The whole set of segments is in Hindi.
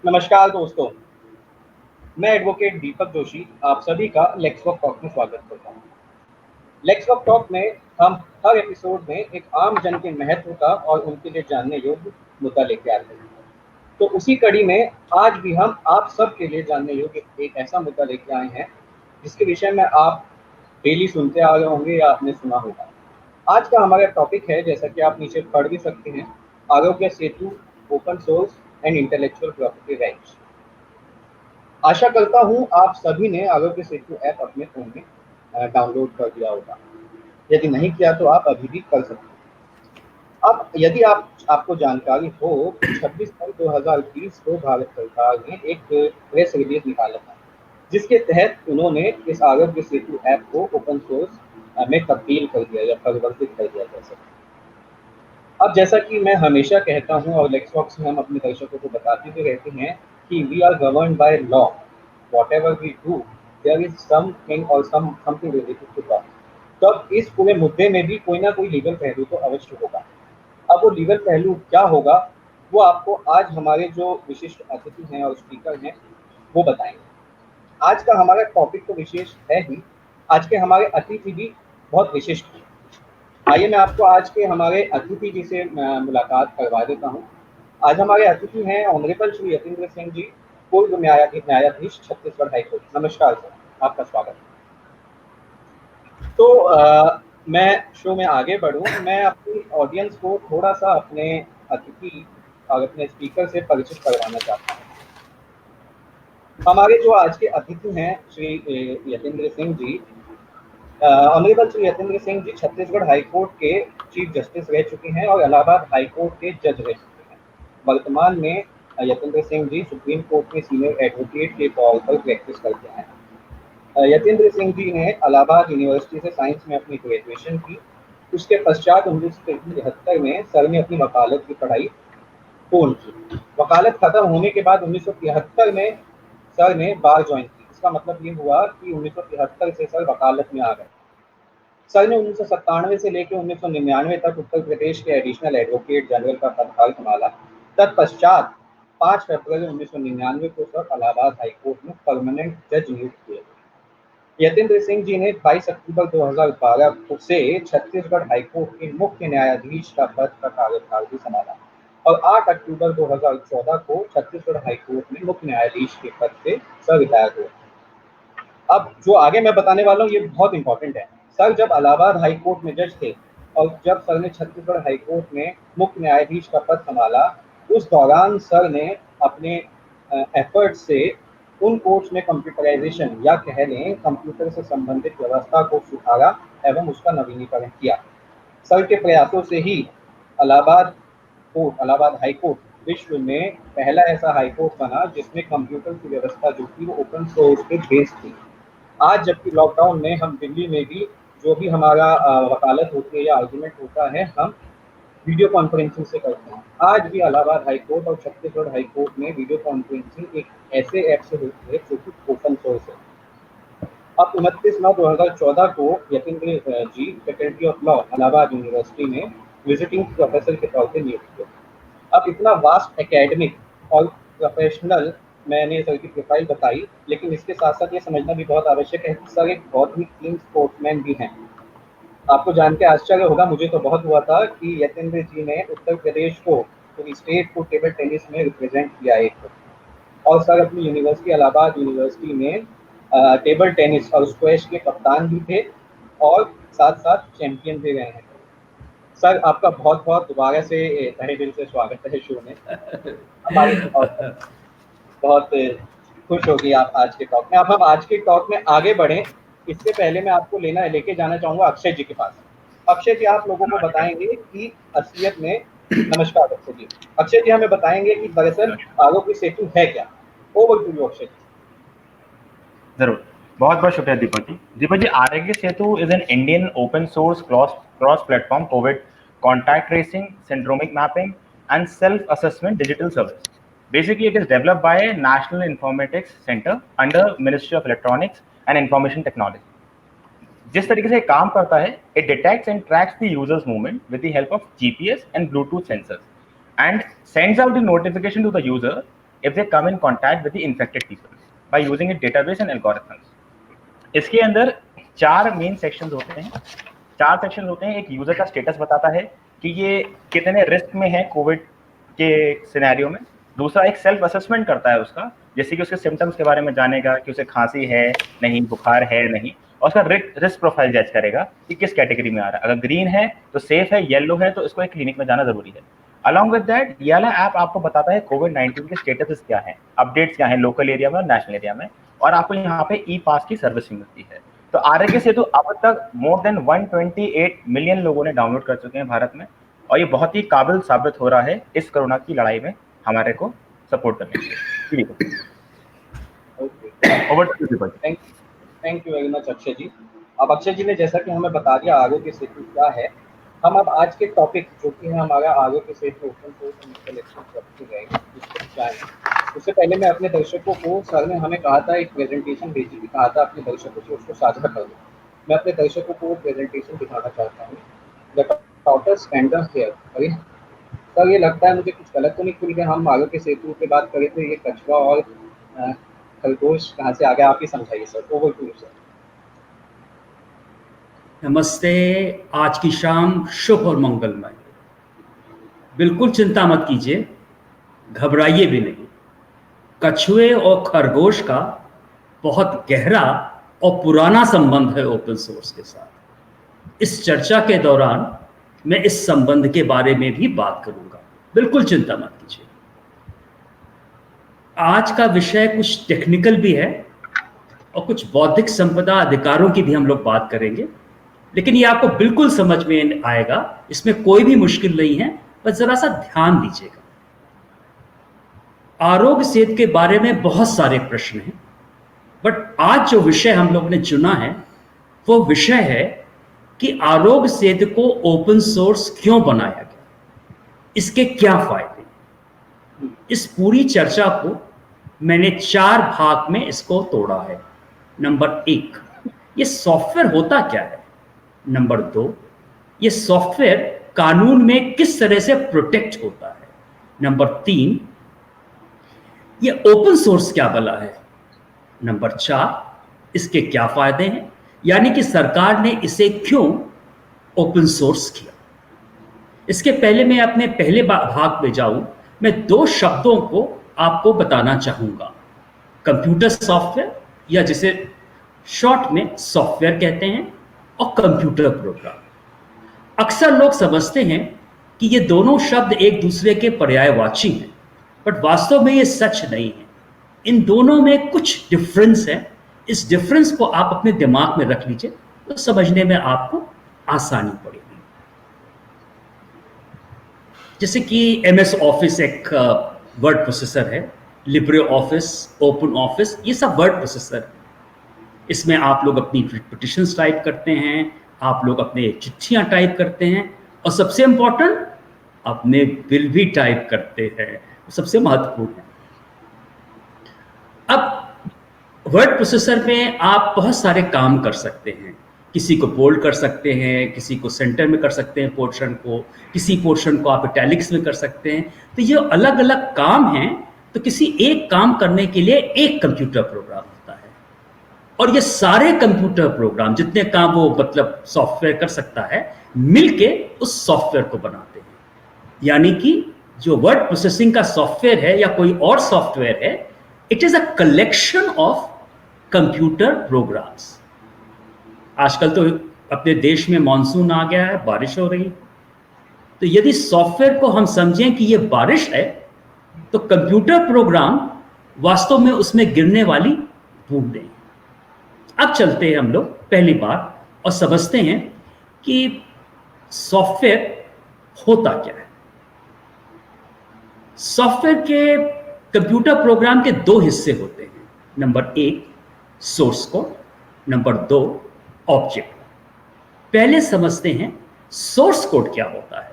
नमस्कार दोस्तों, मैं एडवोकेट दीपक जोशी आप सभी का लेक्स वॉक टॉक में स्वागत करता हूँ। लेक्स वॉक टॉक में हम हर एपिसोड में एक आम जन के महत्व का और उनके लिए जानने योग्य मुद्दा लेके आते हैं। तो उसी कड़ी में आज भी हम आप सब के लिए जानने योग्य एक ऐसा मुद्दा लेके आए हैं जिसके विषय में आप डेली सुनते आ रहे होंगे या आपने सुना होगा। आज का हमारा टॉपिक है, जैसा कि आप नीचे पढ़ भी सकते हैं, Aarogya Setu, open source and intellectual property rights. आशा करता हूँ आप सभी ने आरोग्य सेतु ऐप अपने फ़ोन में डाउनलोड कर दिया होगा। यदि नहीं किया तो आप अभी भी कर सकते हैं। अब यदि आपको जानकारी हो तो 26 मई 2020 को भारत सरकार ने एक प्रेस रिलीज निकाला था, जिसके तहत उन्होंने इस आरोग्य सेतु ऐप को ओपन सोर्स में तब्दील कर दिया या परिवर्तित कर दिया जा सकता है। अब जैसा कि मैं हमेशा कहता हूँ और लेक्स बॉक्स में हम अपने दर्शकों को बताते भी रहते हैं कि we are governed by law, whatever we do there is something और समथिंग रिलेटेड टू लॉ। तो अब इस पूरे मुद्दे में भी कोई ना कोई लीगल पहलू तो अवश्य होगा। अब वो लीगल पहलू क्या होगा वो आपको आज हमारे जो विशिष्ट अतिथि हैं और स्पीकर हैं वो बताएंगे। आज का हमारा टॉपिक तो विशेष है ही, आज के हमारे अतिथि भी बहुत विशिष्ट हैं। आइए मैं आपको आज के हमारे अतिथि जी से मुलाकात करवा देता हूँ। आज हमारे अतिथि हैं ऑनरेबल श्री यतीन्द्र सिंह जी, पूर्व न्यायाधीश छत्तीसगढ़ हाईकोर्ट। नमस्कार सर, आपका स्वागत है। तो मैं शो में आगे बढ़ूँ, मैं अपनी ऑडियंस को थोड़ा सा अपने अतिथि और अपने स्पीकर से परिचित करवाना चाहता हूँ। हमारे जो आज के अतिथि हैं श्री यतीन्द्र सिंह जी, ऑनरेबल श्री यतीन्द्र सिंह जी छत्तीसगढ़ हाईकोर्ट के चीफ जस्टिस रह चुके हैं और इलाहाबाद हाईकोर्ट के जज रह चुके हैं। वर्तमान में यतीन्द्र सिंह जी सुप्रीम कोर्ट में सीनियर एडवोकेट के तौर पर प्रैक्टिस करते हैं। यतीन्द्र सिंह जी ने इलाहाबाद यूनिवर्सिटी से साइंस में अपनी ग्रेजुएशन की। उसके पश्चात 1973 में सर ने अपनी वकालत की पढ़ाई पूर्ण की। वकालत खत्म होने के बाद 1973 में सर ने बार ज्वाइन की। इसका मतलब ये हुआ कि 1973 से सर वकालत में आ गए। सर ने 1997 से लेकर 1999 तक उत्तर प्रदेश के एडिशनल एडवोकेट जनरल का पदभार संभाला। तत्पश्चात 5 फरवरी 1999 को सर इलाहाबाद हाईकोर्ट में परमानेंट जज नियुक्त हुए। यतीन्द्र सिंह जी ने 22 अक्टूबर 2012 से छत्तीसगढ़ हाईकोर्ट के मुख्य न्यायाधीश का पद का कार्यभार भी संभाला और 8 अक्टूबर 2014 को छत्तीसगढ़ हाईकोर्ट में मुख्य न्यायाधीश के पद से सर रिटायर हुए। अब जो आगे मैं बताने वाला हूँ ये बहुत इंपॉर्टेंट है। सर जब इलाहाबाद हाईकोर्ट में जज थे और जब सर ने छत्तीसगढ़ हाईकोर्ट में मुख्य न्यायाधीश का पद संभाला, उस दौरान सर ने अपने एफर्ट से उन कोर्ट्स में कंप्यूटराइजेशन या कह लें कंप्यूटर से संबंधित व्यवस्था को सुधारा एवं उसका नवीनीकरण किया। सर के प्रयासों से ही इलाहाबाद हाईकोर्ट विश्व में पहला ऐसा हाईकोर्ट बना जिसमें कंप्यूटर की व्यवस्था जो थी वो ओपन सोर्स पे बेस्ड थी। आज जबकि लॉकडाउन में हम दिल्ली में भी जो भी हमारा वकालत होती है या आर्गूमेंट होता है हम वीडियो कॉन्फ्रेंसिंग से करते हैं। आज भी इलाहाबाद हाईकोर्ट और छत्तीसगढ़ हाईकोर्ट में वीडियो कॉन्फ्रेंसिंग एक ऐसे ऐप से होती है जो कि ओपन सोर्स है। अब 29 नौ 2014 को Yatindra ji faculty of law Allahabad university में विजिटिंग प्रोफेसर के तौर पर नियुक्त हुए। अब इतना वास्ट एकेडमिक और प्रोफेशनल मैंने सर की प्रोफाइल बताई, लेकिन इसके साथ साथ ये समझना भी बहुत आवश्यक है कि सर एक बहुत ही टीम स्पोर्ट्समैन भी हैं। आपको जान के आश्चर्य होगा, मुझे तो बहुत हुआ था कि यतीन्द्र जी ने उत्तर प्रदेश को पूरी स्टेट को टेबल टेनिस में रिप्रेजेंट किया एक। और सर अपनी यूनिवर्सिटी इलाहाबाद यूनिवर्सिटी में टेबल टेनिस और स्क्वैश के कप्तान भी थे और साथ साथ चैंपियन भी रहे हैं। सर आपका बहुत बहुत दोबारा से तहे दिल से स्वागत है शो में। हमारी बहुत खुश होगी आप आज के टॉक में। अब हम आज के टॉक में आगे बढ़ें, इससे पहले मैं आपको लेके जाना चाहूँगा अक्षय जी के पास। अक्षय जी आप लोगों को बताएंगे कि असलियत में, नमस्कार अक्षय जी। अक्षय जी हमें बताएंगे कि दरअसल आरोग्य सेतु है क्या। Over to you Akshay ji. जरूर, बहुत बहुत शुक्रिया Deepak ji. Aarogya Setu is an Indian open source cross platform covid contact tracing, syndromic mapping and self-assessment digital service. Basically, it is developed by National Informatics Center under Ministry of Electronics and Information Technology. जिस तरीके से काम करता है, it detects and tracks the user's movement with the help of GPS and Bluetooth sensors and sends out the notification to the user if they come in contact with the infected people by using a database and algorithms. इसके अंदर 4 मेन सेक्शंस होते हैं। 4 सेक्शन होते हैं। एक यूजर का स्टेटस बताता है कि ये कितने रिस्क में है कोविड के सिनेरियो में। दूसरा एक सेल्फ असेसमेंट करता है उसका, जैसे कि उसके सिम्टम्स के बारे में जानेगा कि उसे खांसी है नहीं, बुखार है नहीं, और उसका रिस्क प्रोफाइल जज करेगा कि किस कैटेगरी में आ रहा है। अगर ग्रीन है तो सेफ है, येलो है तो इसको एक क्लिनिक में जाना जरूरी है। अलॉन्ग विद दैट ये वाला ऐप आपको बताता है कोविड-19 के स्टेटस क्या है, अपडेट्स क्या है लोकल एरिया में और नेशनल एरिया में, और आपको यहाँ पे ई पास की सर्विस मिलती है। तो आरोग्य सेतु अब तक मोर देन 128 मिलियन लोगों ने डाउनलोड कर चुके हैं भारत में, और ये बहुत ही काबिल साबित हो रहा है इस कोरोना की लड़ाई में हमारे को सपोर्ट करने के लिए। Over to you. Thank you very much Akshay ji. अब अक्षय जी ने जैसा कि हमें बता दिया आरोग्य सेतु क्या है, हम अब आज के टॉपिक जो कि है हमारा आरोग्य सेतु ओपन सोर्स इंटेलेक्चुअल जाएंगे। उससे पहले मैं अपने दर्शकों को, सर ने हमें कहा था एक प्रेजेंटेशन भेजी थी, कहा था अपने दर्शकों से उसको साझा कर दूँ। मैं अपने दर्शकों को वो प्रेजेंटेशन दिखाना चाहता हूँ। The totter standard here. अरे सर, ये लगता है मुझे कुछ गलत तो नहीं खुल गया। हम आरोग्य सेतु पे बात करें तो ये कछुआ और खरगोश कहाँ से आ गया, आप ही समझाइए sir. Over to you sir. नमस्ते। आज की शाम शुभ और मंगलमय। बिल्कुल चिंता मत कीजिए, घबराइए भी नहीं। कछुए और खरगोश का बहुत गहरा और पुराना संबंध है ओपन सोर्स के साथ। इस चर्चा के दौरान मैं इस संबंध के बारे में भी बात करूंगा, बिल्कुल चिंता मत कीजिए। आज का विषय कुछ टेक्निकल भी है और कुछ बौद्धिक संपदा अधिकारों की भी हम लोग बात करेंगे, लेकिन ये आपको बिल्कुल समझ में आएगा, इसमें कोई भी मुश्किल नहीं है, बस जरा सा ध्यान दीजिएगा। आरोग्य सेतु के बारे में बहुत सारे प्रश्न हैं, बट आज जो विषय हम लोग ने चुना है वो विषय है कि आरोग्य सेतु को ओपन सोर्स क्यों बनाया गया, इसके क्या फायदे। इस पूरी चर्चा को मैंने 4 भाग में इसको तोड़ा है। नंबर 1, ये सॉफ्टवेयर होता क्या है। नंबर 2, ये सॉफ्टवेयर कानून में किस तरह से प्रोटेक्ट होता है। नंबर 3, ये ओपन सोर्स क्या भला है। नंबर 4, इसके क्या फायदे हैं, यानी कि सरकार ने इसे क्यों ओपन सोर्स किया। इसके पहले मैं अपने पहले भाग में जाऊं, मैं 2 शब्दों को आपको बताना चाहूंगा, कंप्यूटर सॉफ्टवेयर या जिसे शॉर्ट में सॉफ्टवेयर कहते हैं, और कंप्यूटर प्रोग्राम। अक्सर लोग समझते हैं कि ये दोनों शब्द एक दूसरे के पर्यायवाची हैं, बट वास्तव में ये सच नहीं है। इन दोनों में कुछ डिफरेंस है। इस डिफरेंस को आप अपने दिमाग में रख लीजिए तो समझने में आपको आसानी पड़ेगी। जैसे कि MS ऑफिस एक वर्ड प्रोसेसर है, लिब्रे ऑफिस, ओपन ऑफिस, ये सब वर्ड प्रोसेसर है। इसमें आप लोग अपनी पिटिशंस टाइप करते हैं, आप लोग अपने चिट्ठियां टाइप करते हैं, और सबसे इंपॉर्टेंट अपने बिल भी टाइप करते हैं, सबसे महत्वपूर्ण है। अब वर्ड प्रोसेसर में आप बहुत सारे काम कर सकते हैं। किसी को बोल्ड कर सकते हैं, किसी को सेंटर में कर सकते हैं पोर्शन को, किसी पोर्शन को आप इटैलिक्स में कर सकते हैं। तो ये अलग अलग काम हैं। तो किसी एक काम करने के लिए एक कंप्यूटर प्रोग्राम होता है, और ये सारे कंप्यूटर प्रोग्राम जितने काम वो मतलब सॉफ्टवेयर कर सकता है, मिलके उस सॉफ्टवेयर को बनाते हैं। यानी कि जो वर्ड प्रोसेसिंग का सॉफ्टवेयर है या कोई और सॉफ्टवेयर है, it is a collection of computer programs. आजकल तो अपने देश में मॉनसून आ गया है, बारिश हो रही, तो यदि सॉफ्टवेयर को हम समझें कि ये बारिश है, तो कंप्यूटर प्रोग्राम वास्तव में उसमें गिरने वाली बूंदें। अब चलते हैं हम लोग पहली बार और समझते हैं कि सॉफ्टवेयर होता क्या है। सॉफ्टवेयर के कंप्यूटर प्रोग्राम के 2 हिस्से होते हैं। Number 1 source code, number 2 object. पहले समझते हैं सोर्स कोड क्या होता है।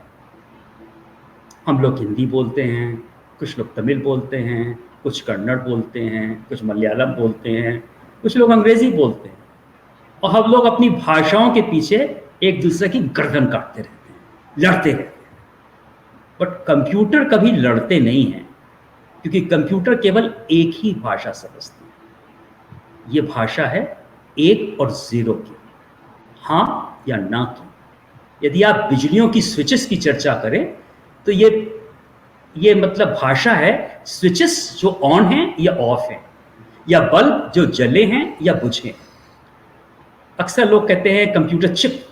हम लोग हिंदी बोलते हैं, कुछ लोग तमिल बोलते हैं, कुछ कन्नड़ बोलते हैं, कुछ मलयालम बोलते हैं, कुछ लोग अंग्रेजी बोलते हैं, और हम लोग अपनी भाषाओं के पीछे एक दूसरे की गर्दन काटते रहते हैं, लड़ते रहते हैं। बट कंप्यूटर कभी लड़ते नहीं हैं, क्योंकि कंप्यूटर केवल एक ही भाषा समझती है। ये भाषा है 1 और 0 की, हाँ या ना की। यदि आप बिजलियों की स्विचेस की चर्चा करें तो ये मतलब भाषा है स्विचेस जो ऑन हैं या ऑफ हैं, या बल्ब जो जले हैं या बुझे हैं। अक्सर लोग कहते हैं कंप्यूटर चिप।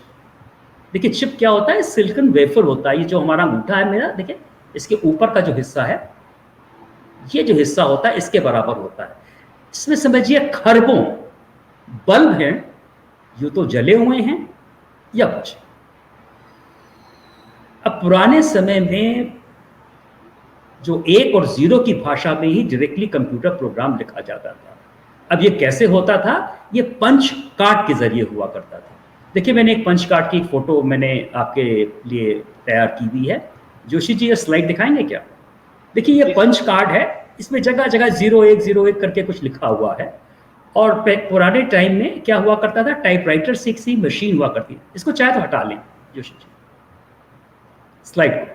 देखिए चिप क्या होता है, सिलिकॉन वेफर होता है। ये जो हमारा अंगूठा है मेरा, देखिए इसके ऊपर का जो हिस्सा है, ये जो हिस्सा होता है इसके बराबर होता है। इसमें समझिए खरबों बल्ब हैं, जो तो जले हुए हैं या बुझे। अब पुराने समय में जो 1 और 0 की भाषा में ही डायरेक्टली कंप्यूटर प्रोग्राम लिखा जाता था। अब ये कैसे होता था? ये पंच कार्ड के जरिए हुआ करता था। देखिए मैंने एक पंच कार्ड की फोटो मैंने आपके लिए तैयार की हुई है। जोशी जी ये स्लाइड दिखाएंगे क्या? देखिए ये पंच कार्ड है, इसमें जगह जगह 0101 करके कुछ लिखा हुआ है। और पुराने टाइम में क्या हुआ करता था, टाइपराइटर से एक सी मशीन हुआ करती है। इसको चाहे तो हटा लें जोशी जी स्लाइड।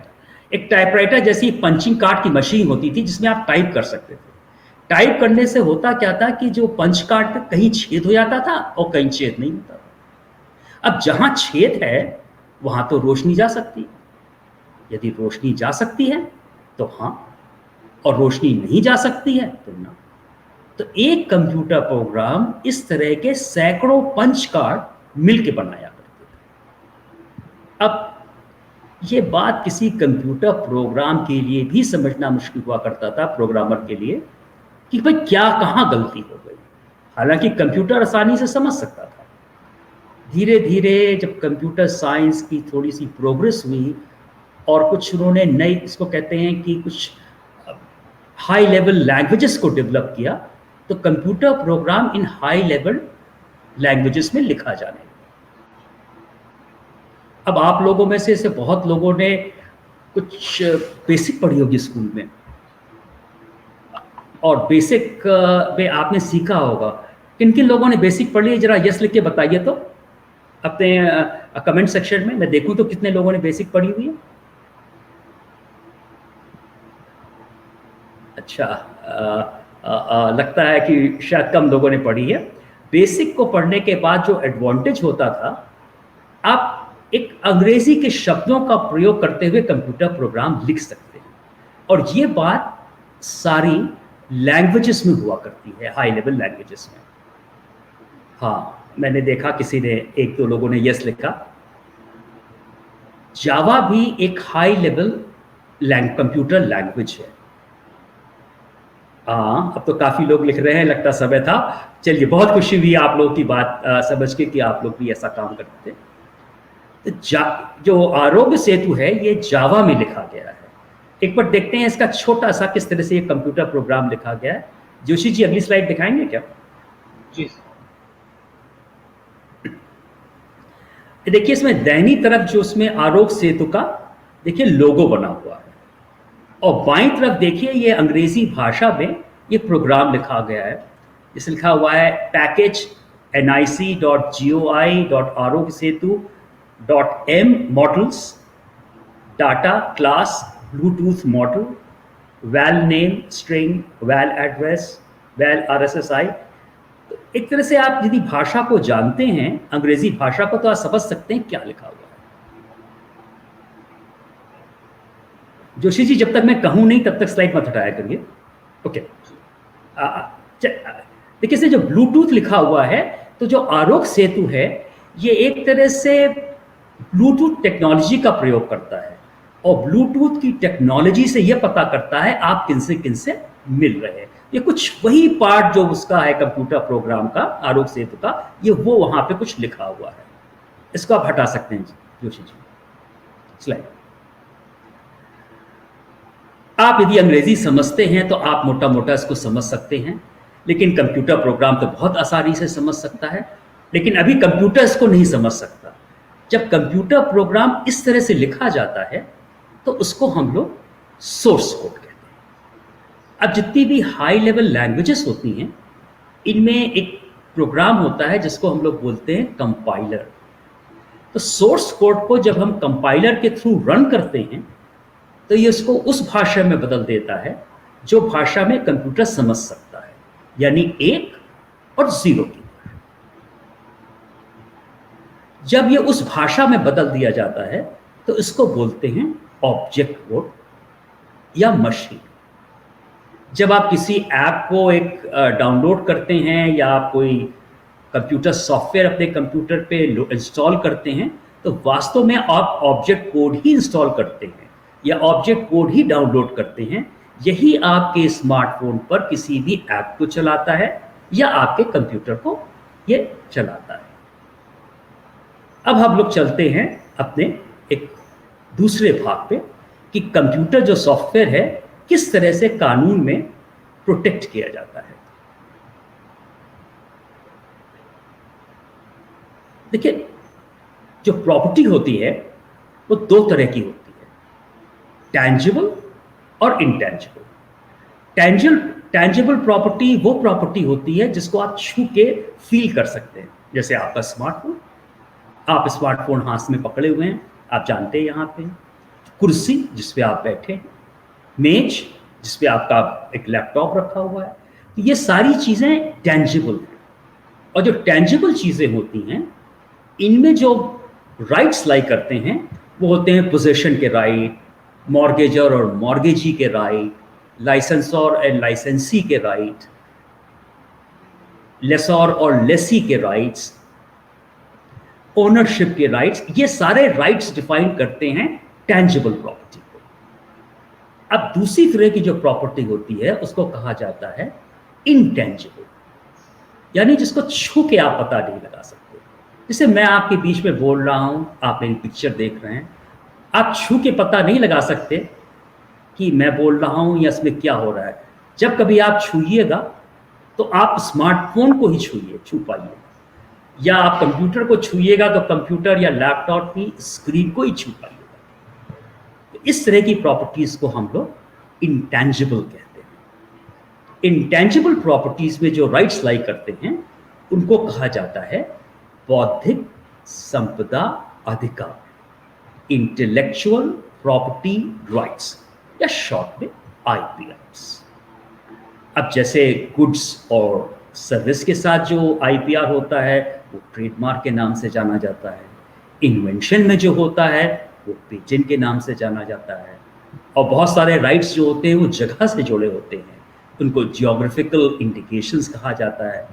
एक टाइपराइटर जैसी पंचिंग कार्ड की मशीन होती थी जिसमें आप टाइप कर सकते थे। टाइप करने से होता क्या था कि जो पंच कार्ड पे कहीं छेद हो जाता था और कहीं छेद नहीं होता था। अब जहां छेद है वहां तो रोशनी जा सकती है। यदि रोशनी जा सकती है तो हाँ, और रोशनी नहीं जा सकती है तो ना। तो एक कंप्यूटर प्रोग्राम इस तरह के सैकड़ों पंच कार्ड मिलके बनाया करते थे। अब ये बात किसी कंप्यूटर प्रोग्राम के लिए भी समझना मुश्किल हुआ करता था, प्रोग्रामर के लिए, कि भाई क्या कहाँ गलती हो गई। हालांकि कंप्यूटर आसानी से समझ सकता था। धीरे धीरे जब कंप्यूटर साइंस की थोड़ी सी प्रोग्रेस हुई और कुछ उन्होंने नई, इसको कहते हैं कि कुछ हाई लेवल लैंग्वेजेस को डेवलप किया, तो कंप्यूटर प्रोग्राम इन हाई लेवल लैंग्वेजेस में लिखा जाने लगा। अब आप लोगों में से बहुत लोगों ने कुछ बेसिक पढ़ी होगी स्कूल में, और बेसिक में आपने सीखा होगा। किन किन लोगों ने बेसिक पढ़ ली, जरा यस लिख के बताइए तो अपने कमेंट सेक्शन में, मैं देखूं तो कितने लोगों ने बेसिक पढ़ी हुई है। अच्छा, लगता है कि शायद कम लोगों ने पढ़ी है। बेसिक को पढ़ने के बाद जो एडवांटेज होता था, आप एक अंग्रेजी के शब्दों का प्रयोग करते हुए कंप्यूटर प्रोग्राम लिख सकते हैं। और ये बात सारी लैंग्वेजेस में हुआ करती है, हाई लेवल लैंग्वेजेस में। हाँ, मैंने देखा किसी ने, एक दो लोगों ने यस लिखा। जावा भी एक हाई लेवल कंप्यूटर लैंग्वेज है। हाँ, अब तो काफी लोग लिख रहे हैं, लगता समय था। चलिए, बहुत खुशी हुई आप लोगों की बात समझ के कि आप लोग भी ऐसा काम करते थे। जो आरोग्य सेतु है ये जावा में लिखा गया है। एक बार देखते हैं इसका छोटा सा किस तरह से ये कंप्यूटर प्रोग्राम लिखा गया है। जोशी जी अगली स्लाइड दिखाएंगे क्या? जी। देखिए इसमें दाहिनी तरफ जो उसमें आरोग्य सेतु का देखिए लोगो बना हुआ है, और बाईं तरफ देखिए ये अंग्रेजी भाषा में ये प्रोग्राम लिखा गया है। इस लिखा हुआ है package nic.goi.arogsetu.m models data class Bluetooth model val name string val address val RSSI। तो एक तरह से आप यदि भाषा को जानते हैं, अंग्रेजी भाषा को, तो आप समझ सकते हैं क्या लिखा हुआ है। जोशी जी जब तक मैं कहूं नहीं तब तक स्लाइड मत हटाया करिए। ओके, देखिए इसमें जो ब्लूटूथ लिखा हुआ है, तो जो आरोग्य सेतु है ये एक तरह से ब्लूटूथ टेक्नोलॉजी का प्रयोग करता है, और ब्लूटूथ की टेक्नोलॉजी से यह पता करता है आप किन से मिल रहे हैं। ये कुछ वही पार्ट जो उसका है कंप्यूटर प्रोग्राम का, आरोग्य सेतु का, ये वो वहां पे कुछ लिखा हुआ है। इसको आप हटा सकते हैं जोशी जी स्लाइड। आप यदि अंग्रेजी समझते हैं तो आप मोटा मोटा इसको समझ सकते हैं, लेकिन कंप्यूटर प्रोग्राम तो बहुत आसानी से समझ सकता है। लेकिन अभी कंप्यूटर इसको नहीं समझ सकता। जब कंप्यूटर प्रोग्राम इस तरह से लिखा जाता है तो उसको हम लोग सोर्स कोड कहते हैं। अब जितनी भी हाई लेवल लैंग्वेजेस होती हैं, इनमें एक प्रोग्राम होता है जिसको हम लोग बोलते हैं कंपाइलर। तो सोर्स कोड को जब हम कंपाइलर के थ्रू रन करते हैं तो ये उसको उस भाषा में बदल देता है जो भाषा में कंप्यूटर समझ सकता है, यानी 1 और 0 की। जब ये उस भाषा में बदल दिया जाता है तो इसको बोलते हैं ऑब्जेक्ट कोड या मशीन। जब आप किसी ऐप को एक डाउनलोड करते हैं या आप कोई कंप्यूटर सॉफ्टवेयर अपने कंप्यूटर पे इंस्टॉल करते हैं तो वास्तव में आप ऑब्जेक्ट कोड ही इंस्टॉल करते हैं या ऑब्जेक्ट कोड ही डाउनलोड करते हैं। यही आपके स्मार्टफोन पर किसी भी ऐप को चलाता है या आपके कंप्यूटर को ये चलाता है। अब हम लोग चलते हैं अपने एक दूसरे भाग पे कि कंप्यूटर जो सॉफ्टवेयर है किस तरह से कानून में प्रोटेक्ट किया जाता है। देखिए, जो प्रॉपर्टी होती है वो 2 तरह की होती है, टैंजिबल और इनटैंजिबल। टैंजिबल प्रॉपर्टी वो प्रॉपर्टी होती है जिसको आप छू के फील कर सकते हैं, जैसे आपका स्मार्टफोन। आप स्मार्टफोन हाथ में पकड़े हुए हैं, आप जानते हैं यहाँ पे। कुर्सी जिस पे आप बैठे हैं, मेज जिस पे आपका एक लैपटॉप रखा हुआ है, तो ये सारी चीज़ें टैंजिबल हैं। और जो टैंजिबल चीज़ें होती हैं इनमें जो राइट्स लाई करते हैं वो होते हैं पोजेशन के राइट, मॉर्गेजर और मॉर्गेजी के राइट, लाइसेंसर एंड लाइसेंसी के राइट, लेसर और लेसी के राइट्स, ओनरशिप के राइट्स। ये सारे राइट्स डिफाइन करते हैं टैंजिबल प्रॉपर्टी को। अब दूसरी तरह की जो प्रॉपर्टी होती है उसको कहा जाता है इनटैंजिबल, यानी जिसको छू के आप पता नहीं लगा सकते। जैसे मैं आपके बीच में बोल रहा हूं, आप मेरी पिक्चर देख रहे हैं, आप छू के पता नहीं लगा सकते कि मैं बोल रहा हूं या इसमें क्या हो रहा है। जब कभी आप छूइएगा तो आप स्मार्टफोन को ही छू पाइए, या आप कंप्यूटर को छूइएगा तो कंप्यूटर या लैपटॉप की स्क्रीन को ही छू पाइएगा। तो इस तरह की प्रॉपर्टीज को हम लोग इंटैंजिबल कहते हैं। इंटैंजिबल प्रॉपर्टीज में जो राइट्स लाई करते हैं उनको कहा जाता है बौद्धिक संपदा अधिकार, इंटेलेक्चुअल प्रॉपर्टी राइट्स, या शॉर्ट में आईपीआर। अब जैसे गुड्स और सर्विस के साथ जो आईपीआर होता है वो ट्रेडमार्क के नाम से जाना जाता है। इन्वेंशन में जो होता है वो पेटेंट के नाम से जाना जाता है। और बहुत सारे राइट्स जो होते हैं वो जगह से जुड़े होते हैं, उनको जियोग्राफिकल इंडिकेशंस कहा जाता है।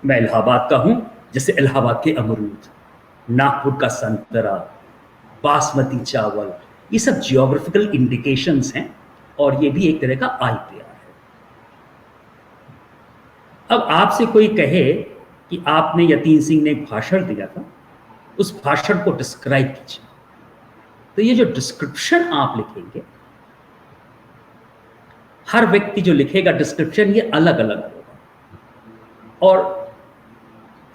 मैं इलाहाबाद का हूँ, जैसे इलाहाबाद के अमरूद, नागपुर का संतरा, बासमती चावल, ये सब जियोग्राफिकल इंडिकेशंस हैं और ये भी एक तरह का आईपीआर है। अब आपसे कोई कहे कि आपने, यतीन सिंह ने एक भाषण दिया था, उस भाषण को डिस्क्राइब कीजिए, तो ये जो डिस्क्रिप्शन आप लिखेंगे, हर व्यक्ति जो लिखेगा डिस्क्रिप्शन ये अलग अलग होगा। और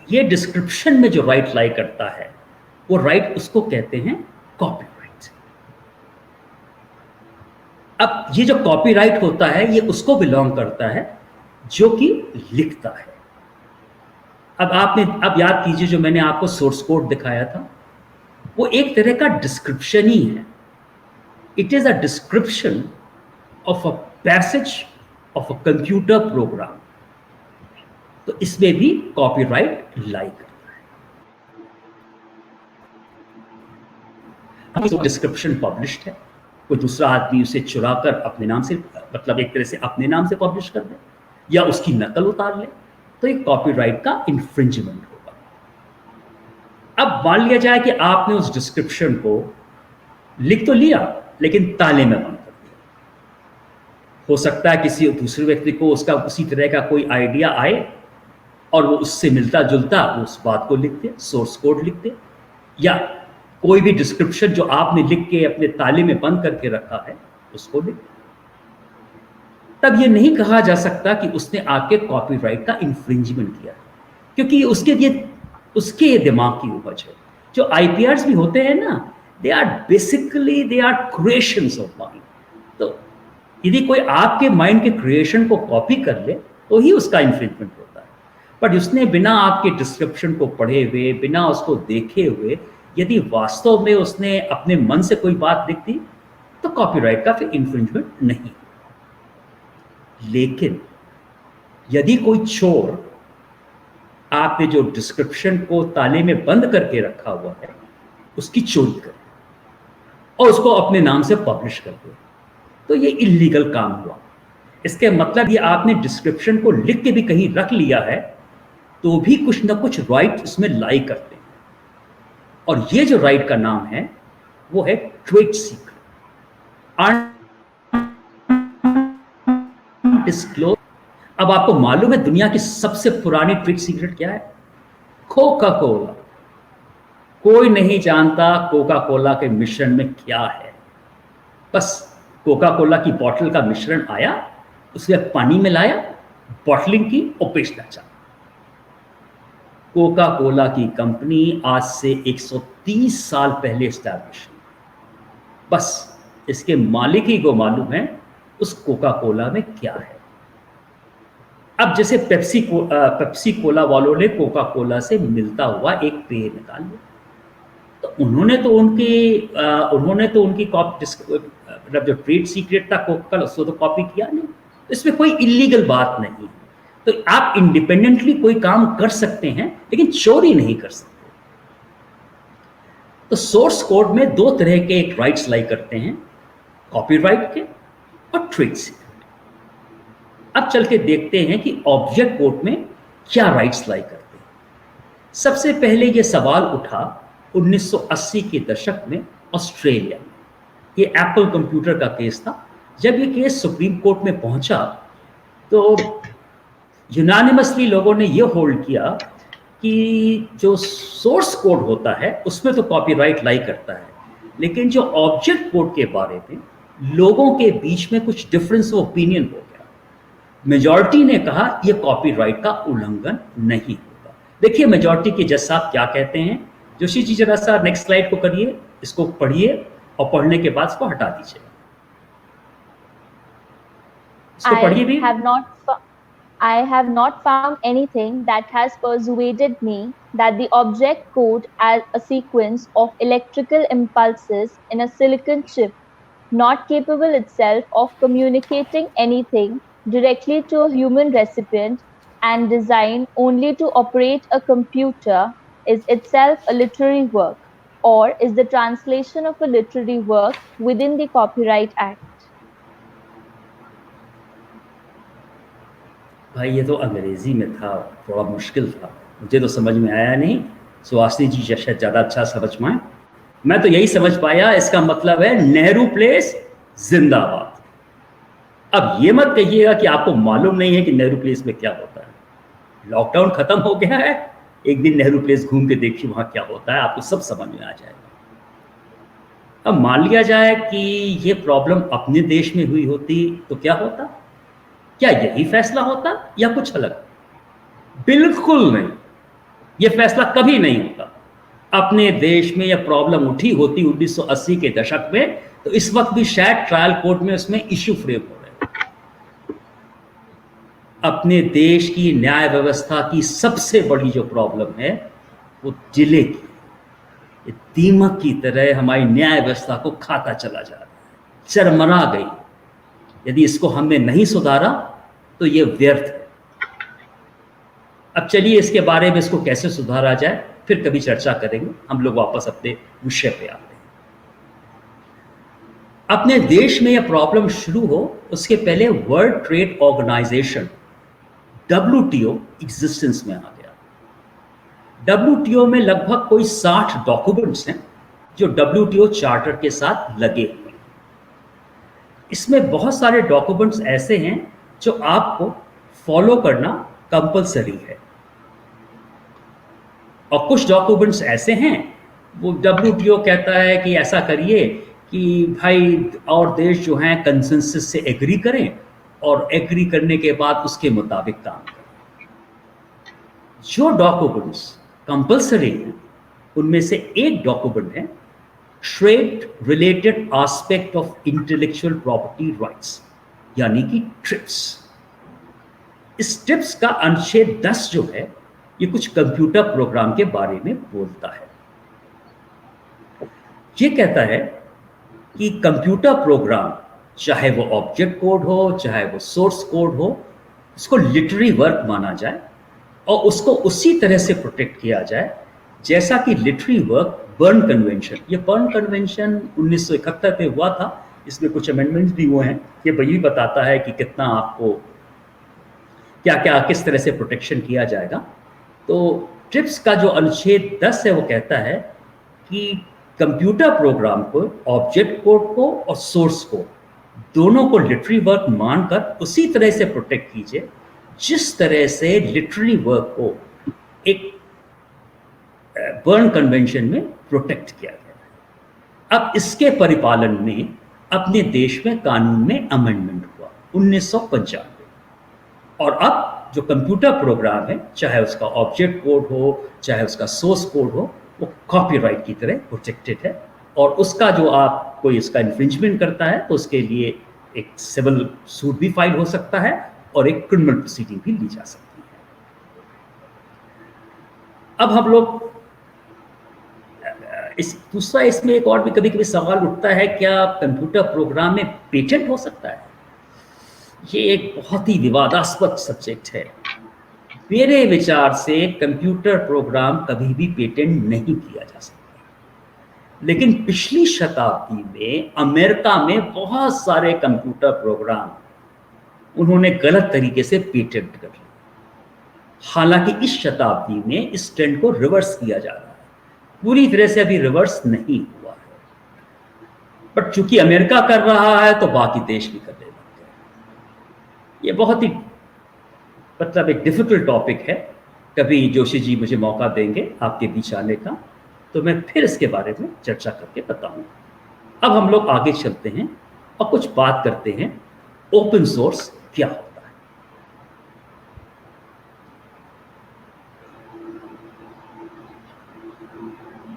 ये डिस्क्रिप्शन में जो राइट लाई करता है वो राइट उसको कहते हैं कॉपीराइट। अब ये जो कॉपीराइट होता है ये उसको बिलोंग करता है जो कि लिखता है। अब याद कीजिए, जो मैंने आपको सोर्स कोड दिखाया था वो एक तरह का डिस्क्रिप्शन ही है। It is a description of a passage of a computer program. तो इसमें भी कॉपीराइट लाई करता है। हम डिस्क्रिप्शन पब्लिश्ड है, कोई दूसरा आदमी उसे चुराकर अपने नाम से, मतलब एक तरह से अपने नाम से पब्लिश कर दे या उसकी नकल उतार ले, तो एक कॉपीराइट का इन्फ्रिंजमेंट होगा। अब मान लिया जाए कि आपने उस डिस्क्रिप्शन को लिख तो लिया लेकिन ताले में बंद कर दिया। हो सकता है किसी दूसरे व्यक्ति को उसका उसी तरह का कोई आइडिया आए और वो उससे मिलता जुलता उस बात को लिख दे, सोर्स कोड लिख दे, या कोई भी डिस्क्रिप्शन जो आपने लिख के अपने ताले में बंद करके रखा है उसको लिख दे। तब ये नहीं कहा जा सकता कि उसने आपके कॉपीराइट का इन्फ्रिंजमेंट किया, क्योंकि उसके ये दिमाग की उपज है। जो आईपीआर्स भी होते हैं ना, they are creations of mind. तो यदि कोई आपके माइंड के क्रिएशन को कॉपी कर ले तो ही उसका इन्फ्रिंजमेंट होता है। बट उसने बिना आपके डिस्क्रिप्शन को पढ़े हुए, बिना उसको देखे हुए, यदि वास्तव में उसने अपने मन से कोई बात लिख दी तो कॉपीराइट का फिर इन्फ्रिंजमेंट नहीं। लेकिन यदि कोई चोर आपने जो डिस्क्रिप्शन को ताले में बंद करके रखा हुआ है उसकी चोरी करे और उसको अपने नाम से पब्लिश कर दे, तो ये इलीगल काम हुआ। इसके मतलब ये आपने डिस्क्रिप्शन को लिख के भी कहीं रख लिया है तो भी कुछ ना कुछ राइट उसमें लाई करते हैं, और ये जो राइट का नाम है वो है ट्रेड सीक्रेट, अनडिस्क्लोज। अब आपको मालूम है दुनिया की सबसे पुरानी ट्रेड सीक्रेट क्या है? Coca Cola. कोई नहीं जानता कोका कोला के मिश्रण में क्या है, बस कोका कोला की बोतल का मिश्रण आया, उसमें पानी मिलाया, बॉटलिंग की और बेचना चाहा। कोका कोला की कंपनी आज से 130 साल पहले स्टैब्लिश हुई, बस इसके मालिक ही को मालूम है उस कोका कोला में क्या है। अब जैसे पेप्सी कोला वालों ने कोका कोला से मिलता हुआ एक पेय निकाल लिया, तो उन्होंने तो उनकी मतलब जो ट्रेड सीक्रेट था कोका उसको तो कॉपी किया नहीं, इसमें कोई इलीगल बात नहीं। तो आप इंडिपेंडेंटली कोई काम कर सकते हैं लेकिन चोरी नहीं कर सकते। तो सोर्स कोड में दो तरह के एक राइट्स लाई करते हैं, कॉपीराइट के और ट्रेड सीक्रेट। अब चल के देखते हैं कि ऑब्जेक्ट कोड में क्या राइट्स लाई करते हैं। सबसे पहले ये सवाल उठा 1980 के दशक में ऑस्ट्रेलिया में। ये एप्पल कंप्यूटर का केस था। जब ये केस सुप्रीम कोर्ट में पहुंचा तो यूनानिमसली लोगों ने ये होल्ड किया कि जो सोर्स कोड होता है उसमें तो कॉपीराइट लाई करता है, लेकिन जो ऑब्जेक्ट कोड के बारे में लोगों के बीच में कुछ डिफरेंस ऑफ ओपिनियन हो गया। मेजॉरिटी ने कहा यह कॉपीराइट का उल्लंघन नहीं होगा। देखिए मेजॉरिटी के जज साहब क्या कहते हैं। जोशी जी जरा सा नेक्स्ट स्लाइड को करिए, इसको पढ़िए और पढ़ने के बाद इसको हटा दीजिए। इसको पढ़िए भी। I have not found anything that has persuaded me that the object code as a sequence of electrical impulses in a silicon chip, not capable itself of communicating anything directly to a human recipient and designed only to operate a computer, is itself a literary work, or is the translation of a literary work within the Copyright Act. भाई ये तो अंग्रेजी में था, थोड़ा मुश्किल था, मुझे तो समझ में आया नहीं। सुहासिनी जी शायद ज़्यादा अच्छा समझ पाए। मैं तो यही समझ पाया इसका मतलब है नेहरू प्लेस जिंदाबाद। अब ये मत कहिएगा कि आपको मालूम नहीं है कि नेहरू प्लेस में क्या होता है। लॉकडाउन खत्म हो गया है, एक दिन नेहरू प्लेस घूम के देखिए वहाँ क्या होता है, आपको सब समझ में आ जाएगा। अब मान लिया जाए कि ये प्रॉब्लम अपने देश में हुई होती तो क्या होता? क्या यही फैसला होता या कुछ अलग? बिल्कुल नहीं, यह फैसला कभी नहीं होता। अपने देश में यह प्रॉब्लम उठी होती 1980 के दशक में, तो इस वक्त भी शायद ट्रायल कोर्ट में उसमें इश्यू फ्रेम हो रहे हैं। अपने देश की न्याय व्यवस्था की सबसे बड़ी जो प्रॉब्लम है वो जिले की, ये दीमक की तरह हमारी न्याय व्यवस्था को खाता चला जा रहा है, चरमरा गई। यदि इसको हमने नहीं सुधारा तो ये व्यर्थ है। अब चलिए इसके बारे में इसको कैसे सुधारा जाए फिर कभी चर्चा करेंगे। हम लोग वापस अपने विषय पे आते हैं। अपने देश में यह प्रॉब्लम शुरू हो उसके पहले World Trade Organization WTO existence में आ गया। WTO में लगभग कोई 60 डॉक्यूमेंट्स हैं जो WTO चार्टर के साथ लगे हुए। इसमें बहुत सारे डॉक्यूमेंट्स ऐसे हैं जो आपको फॉलो करना कंपलसरी है, और कुछ डॉक्यूमेंट्स ऐसे हैं वो WTO कहता है कि ऐसा करिए कि भाई और देश जो हैं कंसेंसस से एग्री करें और एग्री करने के बाद उसके मुताबिक काम करें। जो डॉक्यूमेंट्स कंपलसरी हैं उनमें से एक डॉक्यूमेंट है trade related aspect of intellectual property rights, यानी कि ट्रिप्स। इस ट्रिप्स का अनुच्छेद 10 जो है ये कुछ कंप्यूटर प्रोग्राम के बारे में बोलता है। ये कहता है कि कंप्यूटर प्रोग्राम चाहे वो ऑब्जेक्ट कोड हो, चाहे वो सोर्स कोड हो, उसको लिटरेरी वर्क माना जाए और उसको उसी तरह से प्रोटेक्ट किया जाए जैसा कि लिटरेरी वर्क बर्न कन्वेंशन, ये बर्न कन्वेंशन 1971 में हुआ था, इसमें कुछ अमेंडमेंट्स भी हुए हैं। ये वही बताता है कि कितना आपको क्या क्या किस तरह से प्रोटेक्शन किया जाएगा। तो ट्रिप्स का जो अनुच्छेद 10 है वो कहता है कि कंप्यूटर प्रोग्राम को, ऑब्जेक्ट कोड को और सोर्स कोड दोनों को लिटरेरी वर्क मानकर उसी तरह से प्रोटेक्ट कीजिए जिस तरह से लिटरेरी वर्क को एक बर्न कन्वेंशन में प्रोटेक्ट किया गया। अब इसके परिपालन में अपने देश में कानून में अमेंडमेंट हुआ 1995, और अब जो कंप्यूटर प्रोग्राम है, चाहे उसका ऑब्जेक्ट कोड हो, चाहे उसका सोर्स कोड हो, वो कॉपीराइट की तरह प्रोटेक्टेड है। और उसका जो आप कोई इसका इन्फ्रिंजमेंट करता है तो उसके लिए एक सिविल सूट भी फाइल हो सकता है और एक क्रिमिनल प्रोसीडिंग भी ली जा सकती है। अब हम लोग दूसरा इसमें एक और भी कभी कभी सवाल उठता है, क्या कंप्यूटर प्रोग्राम में पेटेंट हो सकता है? ये एक बहुत ही विवादास्पद सब्जेक्ट है। मेरे विचार से कंप्यूटर प्रोग्राम कभी भी पेटेंट नहीं किया जा सकता, लेकिन पिछली शताब्दी में अमेरिका में बहुत सारे कंप्यूटर प्रोग्राम उन्होंने गलत तरीके से पेटेंट कर लिए। हालांकि इस शताब्दी में इस ट्रेंड को रिवर्स किया जा रहा है, पूरी तरह से अभी रिवर्स नहीं हुआ है, बट चूंकि अमेरिका कर रहा है तो बाकी देश भी करने लग गए। ये बहुत ही मतलब एक डिफिकल्ट टॉपिक है। कभी जोशी जी मुझे मौका देंगे आपके बीच आने का तो मैं फिर इसके बारे में चर्चा करके बताऊंगा। अब हम लोग आगे चलते हैं और कुछ बात करते हैं ओपन सोर्स क्या होता है।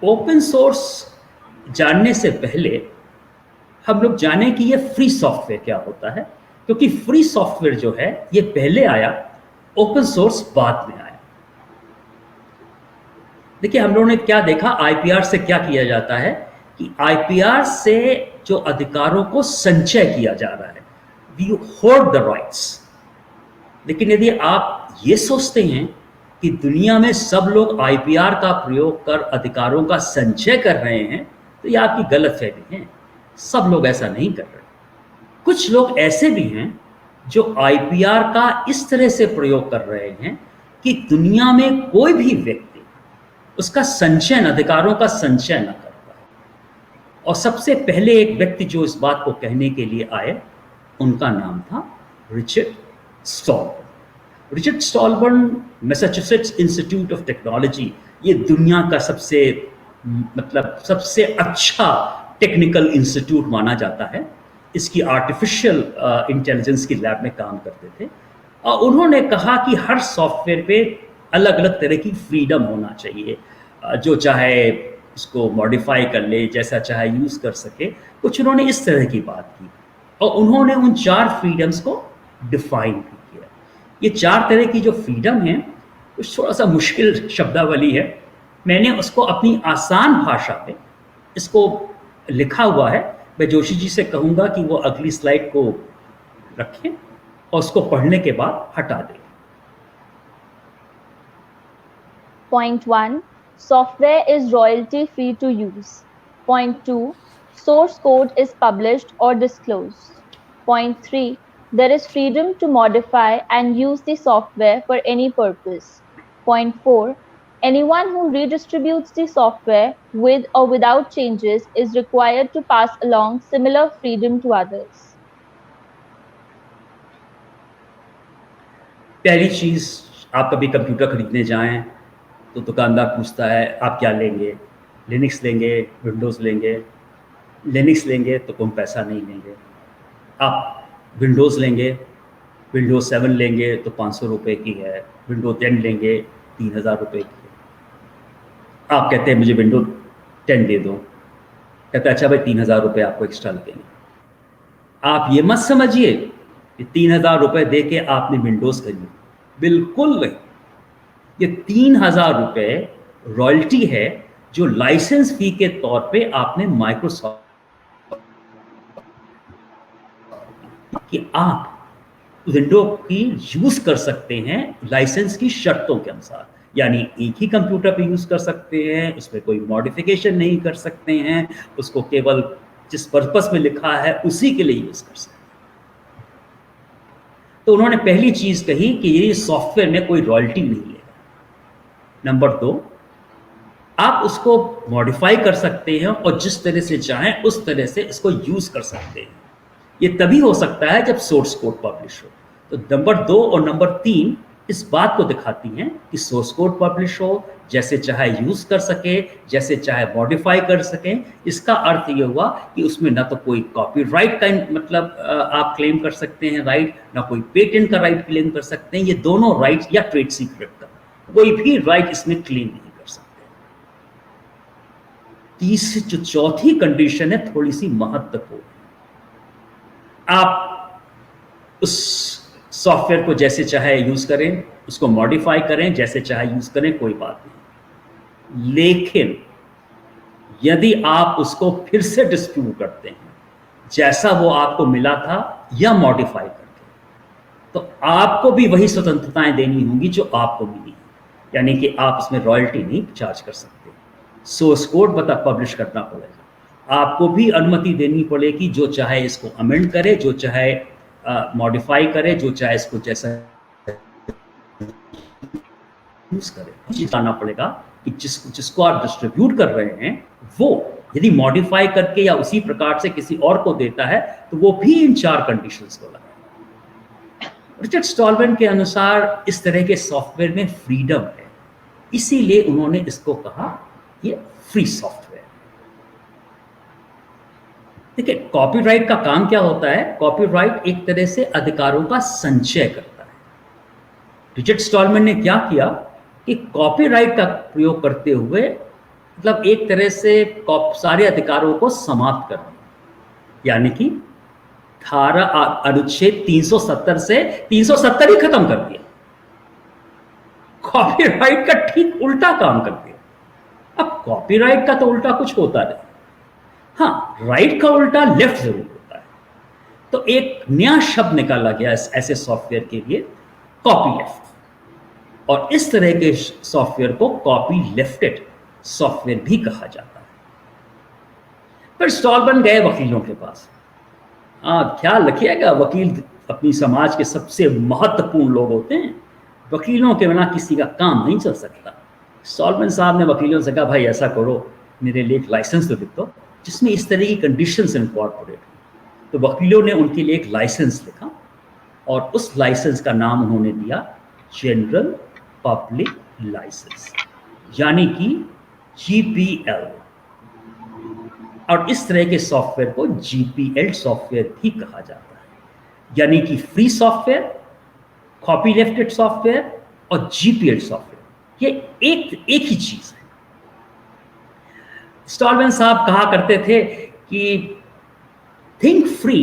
ओपन सोर्स जानने से पहले हम लोग जानें कि ये फ्री सॉफ्टवेयर क्या होता है, क्योंकि फ्री सॉफ्टवेयर जो है ये पहले आया, ओपन सोर्स बाद में आया। देखिए हम लोगों ने क्या देखा, आईपीआर से क्या किया जाता है कि आईपीआर से जो अधिकारों को संचय किया जा रहा है, वी होल्ड द राइट्स। लेकिन यदि आप ये सोचते हैं कि दुनिया में सब लोग आईपीआर का प्रयोग कर अधिकारों का संचय कर रहे हैं, तो ये आपकी गलतफहमी है। सब लोग ऐसा नहीं कर रहे। कुछ लोग ऐसे भी हैं जो आईपीआर का इस तरह से प्रयोग कर रहे हैं कि दुनिया में कोई भी व्यक्ति उसका संचयन, अधिकारों का संचय न कर पाए। और सबसे पहले एक व्यक्ति जो इस बात को कहने के लिए आए, उनका नाम था Richard Stallman. Richard Stallman Massachusetts Institute of Technology, ये दुनिया का सबसे अच्छा टेक्निकल इंस्टीट्यूट माना जाता है। इसकी आर्टिफिशियल इंटेलिजेंस की लैब में काम करते थे, और उन्होंने कहा कि हर सॉफ्टवेयर पे अलग अलग तरह की फ्रीडम होना चाहिए, जो चाहे इसको मॉडिफाई कर ले, जैसा चाहे यूज़ कर सके। कुछ उन्होंने इस तरह की बात की, और उन्होंने उन 4 फ्रीडम्स को डिफाइन भी किया। ये 4 तरह की जो फ्रीडम है, कुछ थोड़ा सा मुश्किल शब्दावली है, मैंने उसको अपनी आसान भाषा में इसको लिखा हुआ है। मैं जोशी जी से कहूँगा कि वो अगली स्लाइड को रखें और उसको पढ़ने के बाद हटा दें। Point 1. Software is royalty free to use. Point 2. Source code is published or disclosed. Point 3. There is freedom to modify and use the software for any purpose. Point 4. Anyone who redistributes the software with or without changes is required to pass along similar freedom to others. पहली चीज़, आप कभी कंप्यूटर खरीदने जाएं तो दुकानदार पूछता है आप क्या लेंगे, लिनक्स लेंगे, विंडोज़ लेंगे। लिनक्स लेंगे तो कम पैसा नहीं लेंगे। आप विंडोज़ लेंगे, विंडोज़ 7 लेंगे तो 500 रुपये की है, विंडोज़ 10 लेंगे 3000 रुपये की है। आप कहते हैं मुझे विंडोज़ 10 दे दो, कहते हैं अच्छा भाई 3000 रुपये आपको एक्स्ट्रा लगेंगे। आप ये मत समझिए कि 3000 रुपये दे के आपने विंडोज़ खरीदी, बिल्कुल नहीं। ये 3000 रुपये रॉयल्टी है जो लाइसेंस फी के तौर पे आपने माइक्रोसॉफ्ट कि आप विंडो की यूज कर सकते हैं लाइसेंस की शर्तों के अनुसार, यानी एक ही कंप्यूटर पे यूज कर सकते हैं, उसमें कोई मॉडिफिकेशन नहीं कर सकते हैं, उसको केवल जिस पर्पस में लिखा है उसी के लिए यूज कर सकते हैं। तो उन्होंने पहली चीज कही कि ये सॉफ्टवेयर में कोई रॉयल्टी नहीं लेगा। नंबर 2, आप उसको मॉडिफाई कर सकते हैं और जिस तरह से चाहें उस तरह से इसको यूज कर सकते हैं। ये तभी हो सकता है जब सोर्स कोड पब्लिश हो। तो नंबर 2 और नंबर 3 इस बात को दिखाती हैं कि सोर्स कोड पब्लिश हो, जैसे चाहे यूज कर सके, जैसे चाहे मॉडिफाई कर सकें। इसका अर्थ ये हुआ कि उसमें ना तो कोई कॉपीराइट का मतलब आप क्लेम कर सकते हैं राइट, ना कोई पेटेंट का राइट क्लेम कर सकते हैं। ये दोनों राइट या ट्रेड सीक्रेट का कोई भी राइट इसमें क्लेम नहीं कर सकते। तीसरी जो चौथी कंडीशन है थोड़ी सी महत्वपूर्ण। आप उस सॉफ्टवेयर को जैसे चाहे यूज करें, उसको मॉडिफाई करें, जैसे चाहे यूज करें, कोई बात नहीं। लेकिन यदि आप उसको फिर से डिस्ट्रीब्यूट करते हैं जैसा वो आपको मिला था या मॉडिफाई करके, तो आपको भी वही स्वतंत्रताएं देनी होंगी जो आपको मिली, यानी कि आप उसमें रॉयल्टी नहीं चार्ज कर सकते। सोर्स कोड पब्लिश करना पड़ेगा, आपको भी अनुमति देनी पड़ेगी, जो चाहे इसको अमेंड करे, जो चाहे मॉडिफाई करे, जो चाहे इसको जैसा यूज करे। बताना पड़ेगा कि जिसको आप डिस्ट्रीब्यूट कर रहे हैं वो यदि मॉडिफाई करके या उसी प्रकार से किसी और को देता है तो वो भी इन 4 कंडीशंस को लगाए। रिचर्ड स्टॉलमैन के अनुसार इस तरह के सॉफ्टवेयर में फ्रीडम है, इसीलिए उन्होंने इसको कहा ये फ्री सॉफ्टवेयर। देखिए, कॉपीराइट का काम क्या होता है? कॉपीराइट एक तरह से अधिकारों का संचय करता है। रिचर्ड स्टॉलमैन ने क्या किया कि कॉपीराइट का प्रयोग करते हुए मतलब एक तरह से सारे अधिकारों को समाप्त कर दिया, यानी कि अनुच्छेद 370 से 370 ही खत्म कर दिया। कॉपीराइट का ठीक उल्टा काम कर दिया। अब कॉपीराइट का तो उल्टा कुछ होता नहीं, हाँ, राइट का उल्टा लेफ्ट जरूर होता है। तो एक नया शब्द निकाला गया ऐसे सॉफ्टवेयर के लिए, कॉपी लेफ्ट, और इस तरह के सॉफ्टवेयर को कॉपी लेफ्टेड सॉफ्टवेयर भी कहा जाता है। फिर स्टॉलमैन गए वकीलों के पास। ख्याल रखिएगा, वकील अपनी समाज के सबसे महत्वपूर्ण लोग होते हैं, वकीलों के बिना किसी का काम नहीं चल सकता। स्टॉलमैन साहब ने वकीलों से कहा, भाई ऐसा करो, मेरे लिए एक लाइसेंस तो लिख दो जिसमें इस तरह की कंडीशंस इनकॉर्पोरेट हो। तो वकीलों ने उनके लिए एक लाइसेंस लिखा और उस लाइसेंस का नाम उन्होंने दिया जनरल पब्लिक लाइसेंस, यानी कि GPL। और इस तरह के सॉफ्टवेयर को GPL सॉफ्टवेयर भी कहा जाता है, यानी कि फ्री सॉफ्टवेयर, कॉपी लेफ्टेड सॉफ्टवेयर और GPL सॉफ्टवेयर, ये एक ही चीज है। स्टॉलमैन साहब कहा करते थे कि think free